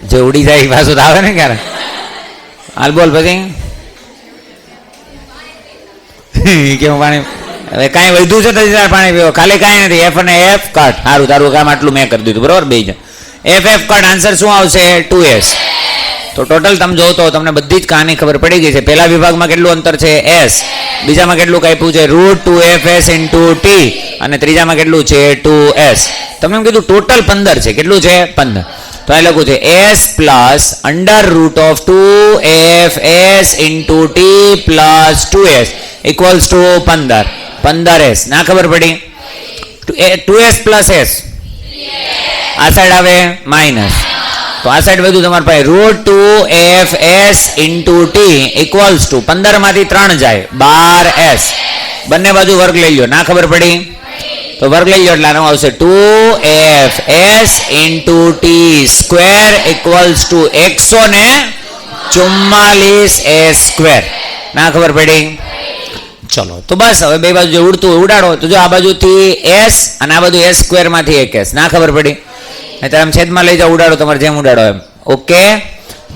Speaker 1: જે ઉડી જાય પાછું તો આવે ને ક્યારે. હાલ બોલ પછી. કેવું પાણી? હવે કાંઈ વધ્યું છે તો પાણી પીવો, ખાલી કાંઈ નથી. એફ અને એફ કટ. સારું, તારું કામ આટલું મેં કરી દીધું, બરોબર? બે જણ એફ કટ. આન્સર શું આવશે? 2s. તો ટોટલ તમે જોવો તો તમને બધી જ કહાની ખબર પડી ગઈ છે. પહેલા વિભાગમાં કેટલું અંતર છે? s. બીજામાં કેટલું કાપ્યું છે? √2fs * t. અને ત્રીજામાં કેટલું છે? 2s. તમે એમ કીધું ટોટલ 15 છે. કેટલું છે? 15. તો આ લખું છે s plus √2fs * t plus 2s equals to 15. 15s. ના ખબર પડી? 2s પ્લસ s, આ સાઈડ આવે માઇનસ, તો આ સાઈડ બધું તમારી પાસે √2fs * t ઇક્વલ્સ ટુ 15 માંથી 3 જાય 12s. બંને બાજુ વર્ગ લઈ લો. ના ખબર પડી? તો વર્ગ લઈ લો એટલે આનું આવશે 2fs * t square equals to 144s square. ના ખબર પડી? ચલો તો બસ હવે બે બાજુ જે ઉડતું ઉડાડો. તો જો આ બાજુથી s અને આ બાજુ s સ્ક્વેર માંથી 1s. ના ખબર પડી? ત્યારે આમ છેદમાં લઈ જાઓ, ઉડાડો તમારે જેમ ઉડાડો એમ. ઓકે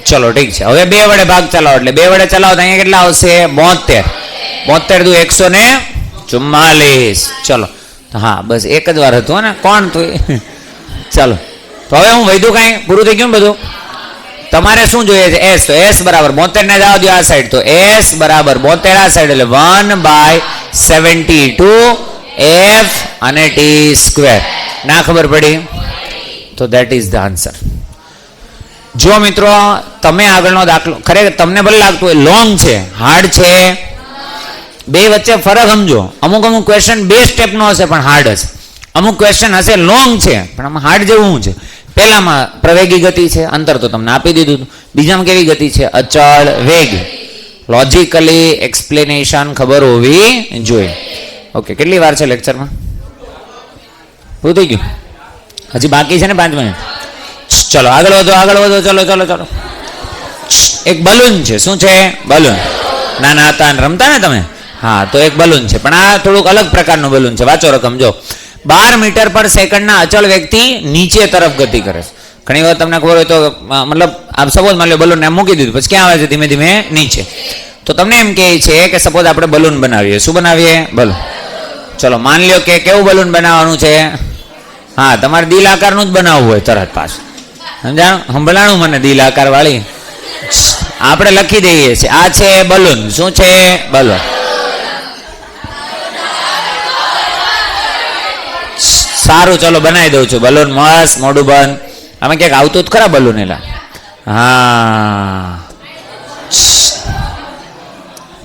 Speaker 1: ચલો ઠીક છે. હવે 2 વડે ભાગ ચલાવો, એટલે 2 વડે ચલાવો તો અહીંયા કેટલા આવશે? 72. 72 × 144. ચલો હા બસ એક જ વાર હતું ને, કોણ તું? ચલો તો હવે હું વૈધું કાંઈ પૂરું થઈ ગયું બધું. તમારે શું જોઈએ છે? s. તો s બરાબર 72 ને જવા દો આ સાઈડ, તો s બરાબર 72 આ સાઈડ, એટલે 1/72f અને t સ્ક્વેર. ના ખબર પડી? તો ધેટ ઇઝ ધ આન્સર. જો મિત્રો તમે આગળનો દાખલો ખરેખર તમને ભલે લાગતું હોય લોંગ છે, હાર્ડ છે, બે વચ્ચે ફરક સમજો. અમુક ક્વેશ્ચન 2 સ્ટેપનો હશે પણ હાર્ડ હશે. અમુક ક્વેશ્ચન હશે લોંગ છે પણ આમાં હાર્ડ જેવું છે. પહેલામાં પ્રવેગી ગતિ છે, અંતર તો તમને આપી દીધું. બીજામાં કેવી ગતિ છે? અચળ વેગ. લોજિકલી એક્સપ્લેનેશન ખબર હોવી જોઈએ. ઓકે કેટલી વાર છે લેક્ચરમાં? પૂરું થઈ ગયું? હજી બાકી છે ને 5 મિનિટ. ચલો આગળ વધો. ચલો. એક બલૂન છે. શું છે? બલૂન. નાના હતા અને રમતા ને તમે? હા તો એક બલૂન છે, પણ આ થોડુંક અલગ પ્રકારનું બલૂન છે. વાંચો રકમ જો. 12 મીટર પર સેકન્ડના અચળ વેગથી નીચે તરફ ગતિ કરે છે. ઘણી વાર તમને ખબર હોય તો મતલબ આપ સપોઝ માની લો બલૂનને મૂકી દીધું, પછી ક્યાં આવે છે? ધીમે ધીમે નીચે. તો તો તમને એમ કહે છે કે સપોઝ આપણે બલૂન બનાવીએ. શું બનાવીએ? બલૂન. ચલો માન લ્યો કે કેવું બલૂન બનાવવાનું છે? હા, તમારે દિલ આકારનું જ બનાવવું હોય તરત પાછું. સમજાણું? સંભળાણું મને દિલ આકાર વાળી? આપણે લખી દઈએ છીએ આ છે બલૂન. શું છે? બલૂન. સારું, ચલો બનાવી દઉં છું બલૂન. મસ્ત, મોઢું બંધ. અમે ક્યાંક આવતું જ ખરા બલૂન? એલા હા,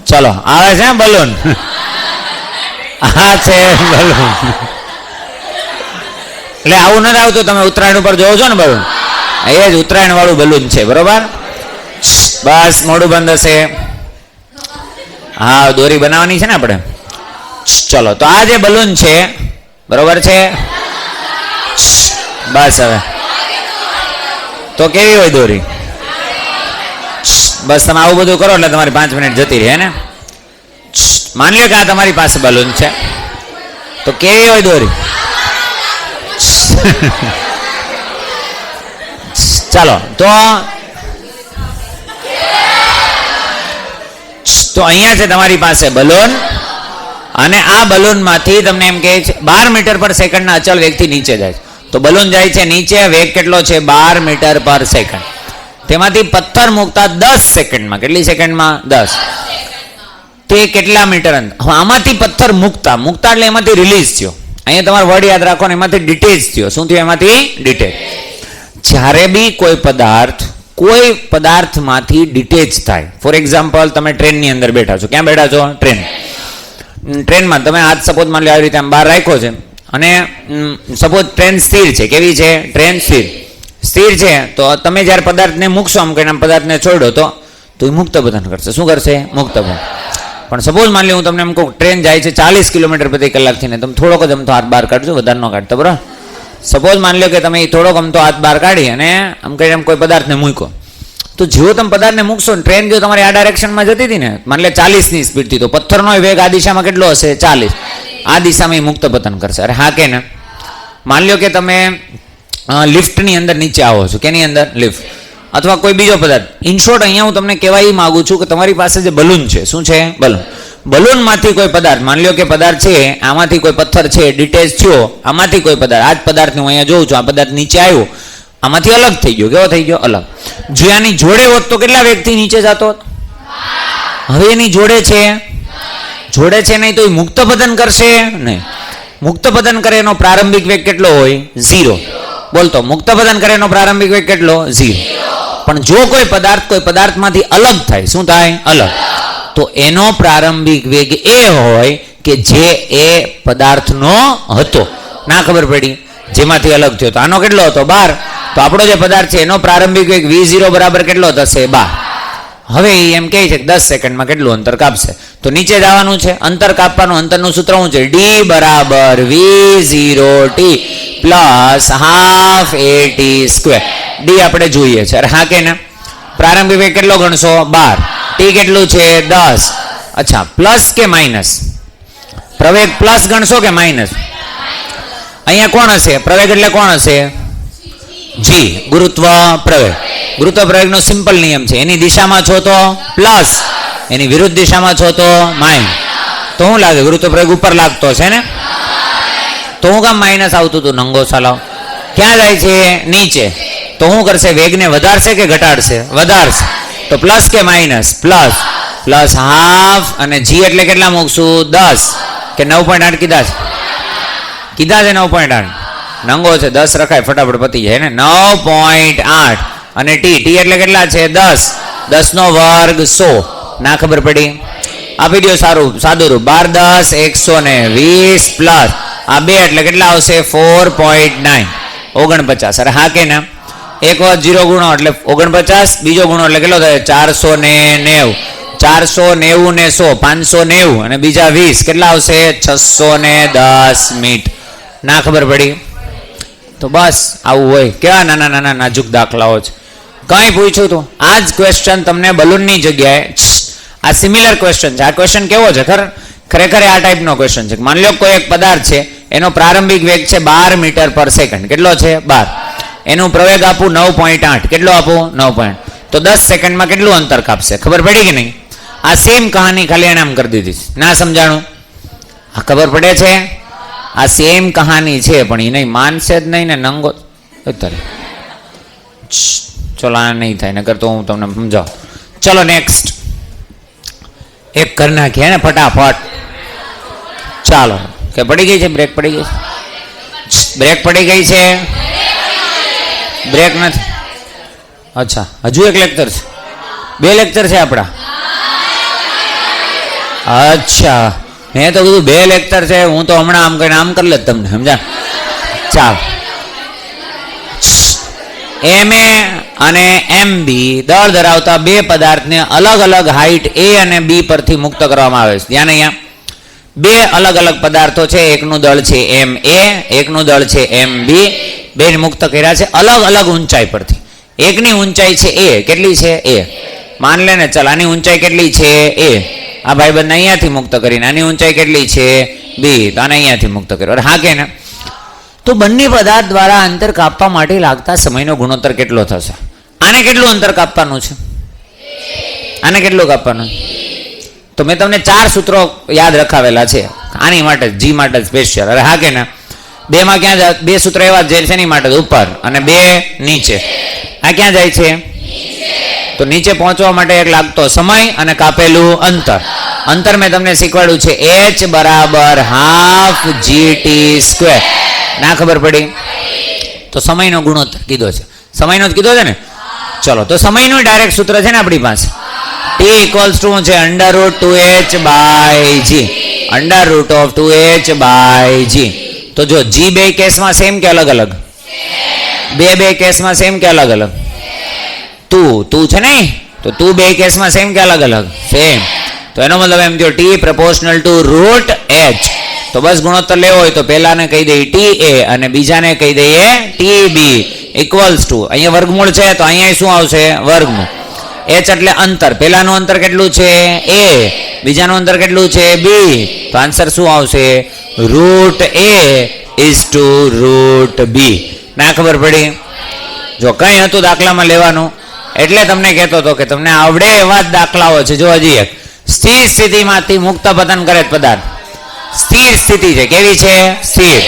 Speaker 1: ચલો આવે છે બલૂન. હા છે બલૂન. એટલે આવું નથી આવતું. તમે ઉત્તરાયણ ઉપર જોવો છો ને બલૂન? એ જ ઉત્તરાયણ વાળું બલૂન છે. બરોબર? બસ મોઢું બંધ હશે. હા, દોરી બનાવવાની છે ને આપણે. ચલો, તો આ જે બલૂન છે, બરોબર છે? બસ હવે તો કેવી હોય દોરી? બસ તમે આવું બધું કરો એટલે તમારી 5 મિનિટ જતી રહે ને. માન લ્યો કે આ તમારી પાસે બલૂન છે, તો કેવી હોય દોરી? ચાલો, તો અહીંયા છે તમારી પાસે બલૂન, અને આ બલૂનમાંથી તમને એમ કહે છે 12 મીટર પર સેકન્ડના અચળ વેગથી નીચે જાય છે. તો બલૂન જાય છે નીચે, વેગ કેટલો છે? 12 મીટર પર સેકન્ડ. તેમાંથી પથ્થર મૂકતા 10 સેકન્ડમાં, કેટલી સેકન્ડમાં? 10. તે કેટલા મીટર અંદર? આમાંથી પથ્થર મૂકતા એટલે એમાંથી રિલીઝ થયો. અહીંયા તમારે વર્ડ યાદ રાખો ને, એમાંથી ડિટેચ થયો. શું થયું? એમાંથી ડિટેચ. જ્યારે બી કોઈ પદાર્થમાંથી ડિટેચ થાય, ફોર એક્ઝામ્પલ તમે ટ્રેનની અંદર બેઠા છો. ક્યાં બેઠા છો? ટ્રેનમાં. તમે હાથ સપોઝ માની લો આવી રીતે આમ બહાર રાખ્યો છે, અને સપોઝ ટ્રેન સ્થિર છે. કેવી છે? ટ્રેન સ્થિર છે. તો તમે જ્યારે પદાર્થને મૂકશો, આમ કહીને પદાર્થને છોડો તો એ મુક્ત પતન કરશે. શું કરશે? મુક્ત પતન. પણ સપોઝ માની લો હું તમને એમ કહું ટ્રેન જાય છે 40 કિલોમીટર પ્રતિ કલાકથી, ને તમે થોડોક જ અમથો હાથ બહાર કાઢજો, વધારે ન કાઢતો. બરાબર? સપોઝ માની લો કે તમે થોડોક અમથો હાથ બહાર કાઢી અને આમ કહીને કોઈ પદાર્થને મૂક્યો, તો જેવો તમે પદાર્થને મૂકશો ને, ટ્રેન જો તમારી આ ડાયરેક્શનમાં જતી હતી ને, માની લો 40ની સ્પીડથી, તો પથ્થરનો વેગ આ દિશામાં કેટલો હશે? 40. આ દિશામાં એ મુક્ત પતન કરશે. અરે હા કે ના? માની લો કે તમે લિફ્ટની અંદર નીચે આવો છો. કેની અંદર? લિફ્ટ. અથવા કોઈ બીજો પદાર્થ. ઇન શોર્ટ અહીંયા હું તમને કહેવા એ માગું છું કે તમારી પાસે જે બલૂન છે, શું છે? બલૂન. બલૂનમાંથી કોઈ પદાર્થ, માની લો કે પદાર્થ છે, આમાંથી કોઈ પથ્થર છે, ડિટેચ થયો, આમાંથી કોઈ પદાર્થ, આ જ પદાર્થને હું અહીંયા જોઉં છું, આ પદાર્થ નીચે આવ્યો, આમાંથી અલગ થઈ ગયો. કેવો થઈ ગયો? અલગ. જો આની જોડે હોત તો કેટલા વેગથી નીચે જતો? હવે એની જોડે છે નહીં, તો એ મુક્ત પતન કરશે નહીં. મુક્ત પતન કરે એનો પ્રારંભિક વેગ કેટલો હોય? 0. બોલતો, મુક્ત પતન કરે એનો પ્રારંભિક વેગ કેટલો? 0. પણ જો કોઈ પદાર્થમાંથી અલગ થાય, શું થાય? અલગ. તો એનો પ્રારંભિક વેગ એ હોય કે જે એ પદાર્થનો હતો. ના ખબર પડી? જેમાંથી અલગ થયો. તો આનો કેટલો હતો? 12. તો આપણો જે પદાર્થ છે એનો પ્રારંભિક વેગ v0 બરાબર કેટલો થશે? 12. હવે એમ કહે છે કે 10 સેકન્ડમાં કેટલું અંતર કાપશે. તો નીચે જવાનું છે, અંતર કાપવાનું. અંતરનું સૂત્ર શું છે? d બરાબર v0t plus half at square. d આપણે જોઈએ છે. અરે હા કે ના? પ્રારંભિક વેગ કેટલો ગણશો? 12. t કેટલું છે? 10. અચ્છા, પ્લસ કે માઇનસ? પ્રવેગ પ્લસ ગણશો કે માઇનસ? અહીંયા કોણ હશે? પ્રવેગ એટલે કોણ હશે? g. ગુરુત્વ પ્રવેગ. ગુરુત્વ પ્રવેગનો સિમ્પલ નિયમ છે, એની દિશામાં છો તો પ્લસ, એની વિરુદ્ધ દિશામાં છો તો માઇનસ. તો શું લાગે? ગુરુત્વ પ્રવેગ ઉપર લાગતો છે ને? તો હું કામ માઇનસ આવતું હતું? નંગો સાલાવ. ક્યાં જાય છે? નીચે. તો શું કરશે? વેગને વધારશે કે ઘટાડશે? વધારશે. તો પ્લસ કે માઇનસ? Plus half. અને g એટલે કેટલા મૂકશું? 10 કે 9.8 કીધા છે? 9.8. નંગો છે, 10 રખાય ફટાફટ પતી જાય ને. 9.8. અને t એટલે કેટલા છે? 10. 10 નો વર્ગ 100. ના ખબર પડી? આપી દો સાદું રૂપ. 12 10 120 પ્લસ આ 2 એટલે કેટલા આવશે? 4.9. 49. અરે હા કે ના? એક વખત 0 ગુણો એટલે 49, બીજો ગુણો એટલે કેટલો થાય? 490. 490 ને 100 590, અને બીજા 20 કેટલા આવશે? 610 મીટર. ના ખબર પડી? તો બસ આવું હોય. કેવા નાના નાના નાજુક દાખલાઓ છે. કંઈ પૂછ્યું તું? આ જ ક્વેશ્ચન તમને બલૂનની જગ્યાએ, આ સિમિલર ક્વેશ્ચન છે. આ ક્વેશ્ચન કેવો છે? ખરેખર આ ટાઈપનો ક્વેશ્ચન છે. માની લો કોઈ એક પદાર્થ છે, એનો પ્રારંભિક વેગ છે 12 મીટર પર સેકન્ડ. કેટલો છે? 12. એનું પ્રવેગ આપું 9.8. કેટલો આપું? 9. તો 10 સેકન્ડમાં કેટલું અંતર કાપશે? ખબર પડી કે નહીં? આ સેમ કહાની ખાલી એને આમ કરી દીધી છે. ના સમજાણું? આ ખબર પડે છે? આ સેમ કહાની છે પણ એ નહીં માનશે જ નહીં ને નંગો અત્યારે. ચલો આ નહીં થાય નકર તો હું તમને સમજાવું. ચલો નેક્સ્ટ એક કરી નાખીએ ને ફટાફટ. ચાલો કે પડી ગઈ છે બ્રેક પડી ગઈ છે? બ્રેક પડી ગઈ છે? બ્રેક નથી. અચ્છા હજુ એક લેક્ચર છે? બે લેક્ચર છે આપણા? અચ્છા મેં તો કીધું બે લેક્ચર છે. હું તો હમણાં આમ કરીને આમ કરી લે તમને સમજા. ચાલ MA અને MB દળ ધરાવતા બે પદાર્થને અલગ અલગ હાઈટ A અને B પરથી મુક્ત કરવામાં આવે છે. ધ્યાન અહીંયા બે અલગ અલગ પદાર્થો છે. એકનું દળ છે MA, એકનું દળ છે MB. બે મુક્ત કર્યા છે અલગ અલગ ઊંચાઈ પરથી. એકની ઊંચાઈ છે A. કેટલી છે? A. માન લે ને ચાલ આની ઊંચાઈ કેટલી છે? A. આ ભાઈબંધ અહીંયાથી મુક્ત કરીને આની ઊંચાઈ કેટલી છે? B. તો આને અહીંયાથી મુક્ત કર્યો. હા કે ને? તો બંને પદાર્થ દ્વારા અંતર કાપવા માટે લાગતા સમયનો ગુણોત્તર કેટલો થશે? આને કેટલું અંતર કાપવાનું છે? આને કેટલું કાપવાનું? તો મેં તમને 4 સૂત્રો યાદ રખાવેલા છે આની માટે G માટે સ્પેશિયલ. અરે હા કે ના? બે માં ક્યાં જાય? બે સૂત્રો એવા જાય છે એની માટે ઉપર અને બે નીચે. આ ક્યાં જાય છે? તો નીચે પહોંચવા માટે એક લાગતો સમય અને કાપેલું અંતર. અંતર મેં તમને શીખવાડ્યું છે h બરાબર હાફ GT². ના ખબર પડી? તો સમયનો ગુણોત્તર કીધો છે. સમયનો જ કીધો છે ને? ચલો તો સમયનું ડાયરેક્ટ સૂત્ર છે ને આપણી પાસે. T ઇક્વલ્સ ટુ છે √2h/g. √2h/g. તો જો G બે કેસમાં સેમ કે અલગ અલગ? બે કેસમાં સેમ કે અલગ અલગ? તું છે ને? તો તું બે કેસમાં સેમ કે અલગ અલગ? સેમ. તો એનો મતલબ એમ થયો T proportional to √h. તો બસ ગુણોત્તર લેવો હોય તો પહેલાને કહી દઈએ TA અને બીજાને કહી દઈએ TB ઇક્વલ્સ ટુ અહીંયા વર્ગમૂળ છે તો અહીંયા શું આવશે? વર્ગમૂળ. h એટલે અંતર. પહેલાનું અંતર કેટલું છે? A. બીજાનું અંતર કેટલું છે? B. તો આન્સર શું આવશે? √A/√B. ના ખબર પડી? જો કંઈ હતું દાખલામાં લેવાનું એટલે તમને કહેતો હતો કે તમને આવડે એવા જ દાખલાઓ છે. જો હજી એક સ્થિર સ્થિતિમાંથી મુક્ત પતન કરે પદાર્થ. સ્થિર સ્થિતિ છે. કેવી છે? સ્થિર.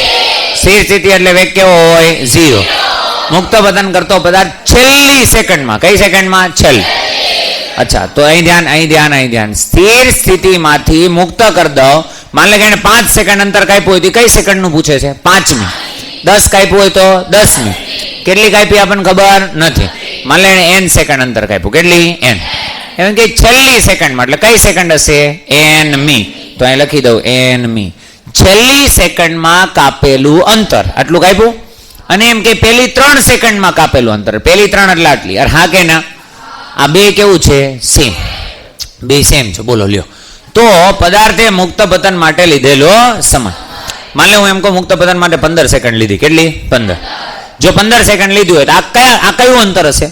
Speaker 1: સ્થિર સ્થિતિ એટલે વેગ કેવો હોય? 0. મુક્ત પતન કરતો પદાર્થ છેલ્લી સેકન્ડમાં. કઈ સેકન્ડમાં? છેલ્લી. અચ્છા તો અહીં ધ્યાન. સ્થિર સ્થિતિમાંથી મુક્ત કરી દો. માન લે કે એને 5 સેકન્ડ અંતર કાપ્યું હોય તો કઈ સેકન્ડનું પૂછે છે? 5મી. 10 કાપ્યું હોય તો 10મી. કેટલી કાપી આપણને ખબર નથી. માન લે એને n સેકન્ડ અંતર કાપ્યું. કેટલી? n. એમ કે છેલ્લી સેકન્ડમાં એટલે કઈ સેકન્ડ હશે? nમી. તો અહીં લખી દઉં nમી. છેલ્લી સેકન્ડમાં કાપેલું અંતર આટલું કાપ્યું. અને એમ કે પેલી 3 સેકન્ડમાં કાપેલું અંતર. પેલી 3 એટલે આટલી. અરે હા કે ના? આ બે કેવું છે? સેમ. બે સેમ છે. બોલો લ્યો. તો પદાર્થે મુક્ત પતન માટે લીધેલો સમય. માન લે હું એમ કહું મુક્ત પતન માટે 15 સેકન્ડ લીધી. કેટલી? 15. જો 15 સેકન્ડ લીધું હોય તો આ કયું અંતર હશે?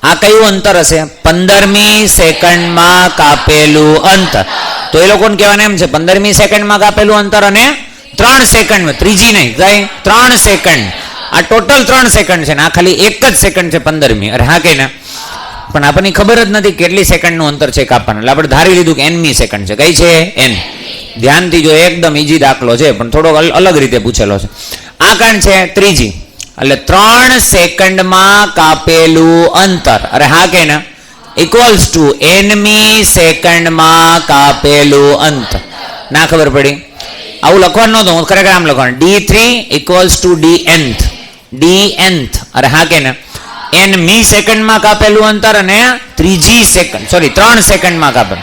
Speaker 1: આ કયું અંતર હશે? 15મી સેકન્ડમાં કાપેલું અંતર. તો એ લોકોને કહેવાને એમ છે 15મી સેકન્ડમાં કાપેલું અંતર અને 3 સેકન્ડમાં. ત્રીજી નહીં કઈ 3 સેકન્ડ. આ ટોટલ 3 સેકન્ડ છે ને આ ખાલી એક જ સેકન્ડ છે 15મી. અરે હા કે ના? પણ આપણને ખબર જ નથી કેટલી સેકન્ડનું અંતર છે કાપવાનું. એટલે આપણે ધારી લીધું કે nમી સેકન્ડ છે. કઈ છે? n. ધ્યાનથી જો એકદમ ઈજી દાખલો છે પણ થોડોક અલગ રીતે પૂછેલો છે. આ કાંડ છે ત્રીજી. એટલે 3 સેકન્ડમાં કાપેલું અંતર. અરે હા કે ના? ઇક્વલ્સ ટુ nમી સેકન્ડમાં કાપેલું અંતર. ના ખબર પડી? આવું લખવાનું નહોતું. હું ખરેખર આમ લખવાનું d3 equals to dnth. dnth. અરે હા કે ના? nમી સેકન્ડમાં કાપેલું અંતર અને 3 સેકન્ડમાં કાપેલું.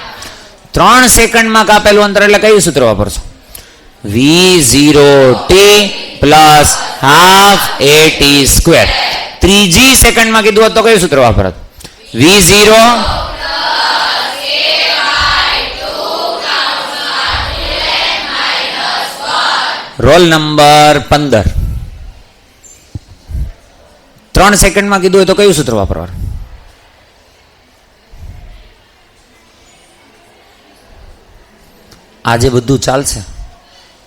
Speaker 1: 3 સેકન્ડમાં કાપેલું અંતર એટલે કયું સૂત્ર વાપરશો? v0t plus half at². ત્રીજી સેકન્ડમાં કીધું હોત તો કયું સૂત્ર વાપરત? v0 roll number 15. 3 સેકન્ડમાં કીધું હોય તો કયું સૂત્ર વાપરવાનું? આજે બધું ચાલશે,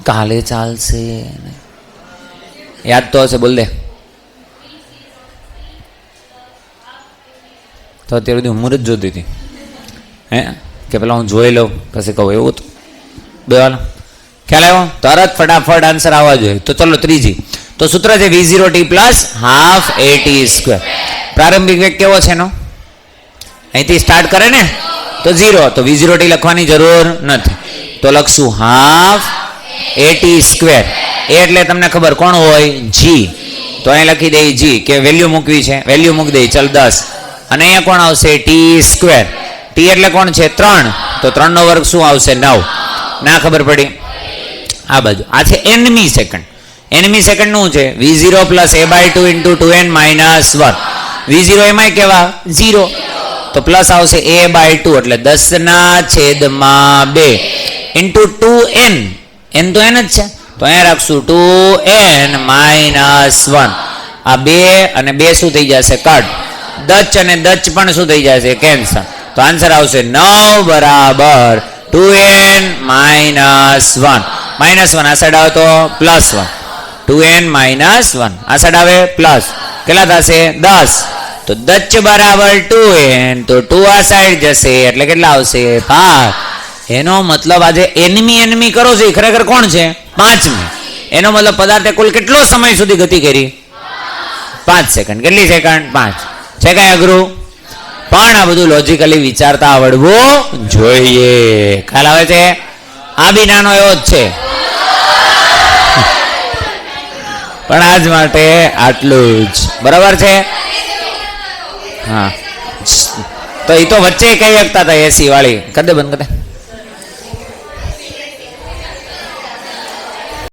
Speaker 1: કાલે ચાલશે. યાદ તો હશે, બોલ દે. તો અત્યારે બધી ઉંમર જ જોતી હતી. હે કે પેલા હું જોઈ લઉં પછી કહું એવું હતું બેવાલા ખ્યાલ આવ્યો તરત ફટાફટ આન્સર આવવા જોઈએ. તો ચલો ત્રીજી તો સૂત્ર છે V0t plus half AT square. પ્રારંભિક વેગ કેવો છે એનો અહીંથી સ્ટાર્ટ કરે ને તો 0 તો V0t લખવાની જરૂર નથી તો લખશું હાફ AT સ્ક્વેર. એ એટલે તમને ખબર કોણ હોય G તો અહીં લખી દઈ G કે વેલ્યુ મૂકવી છે વેલ્યુ મૂકી દઈ ચલ 10 અને અહીંયા કોણ આવશે T સ્ક્વેર. T એટલે કોણ છે 3 તો 3 નો વર્ગ શું આવશે 9. ના ખબર પડી આ બાજુ આ છે nમી સેકન્ડ. nમી સેકન્ડ નું છે V0 plus a/2 into 2n minus 1. V0 એમાંય કેવા 0 તો પ્લસ આવશે a/2 એટલે 10/2 ઇન્ટુ 2n n તો n જ છે તો અહીંયા રાખશું 2n માઇનસ 1. આ 2 અને 2 શું થઈ જશે કટ. દચ અને દચ પણ શું થઈ જશે કેન્સલ. તો આન્સર આવશે 9 બરાબર 2n માઇનસ 1. માઇનસ 1 આ સાઈડ આવે તો પ્લસ 1 2n માઇનસ 1 આ સાઈડ આવે પ્લસ કેટલા થશે 10 તો દચ બરાબર 2n તો 2 આ સાઈડ જશે એટલે કેટલા આવશે 5. એનો મતલબ આજે એનમી કરો છો એ ખરેખર કોણ છે 5મી. એનો મતલબ પદાર્થે કુલ કેટલો સમય સુધી ગતિ કરી 5 સેકન્ડ. કેટલી સેકન્ડ 5 છે કઈ અઘરું પણ આ બધું લોજિકલી વિચારતા આવડવું જોઈએ. ખ્યાલ આવે છે આ બી નાનો એવો જ છે પણ આજ માટે આટલું જ બરાબર છે. હા તો એ તો વચ્ચે કઈ શકતા હતા એસી વાળી કરી દે બંધ કરી દે.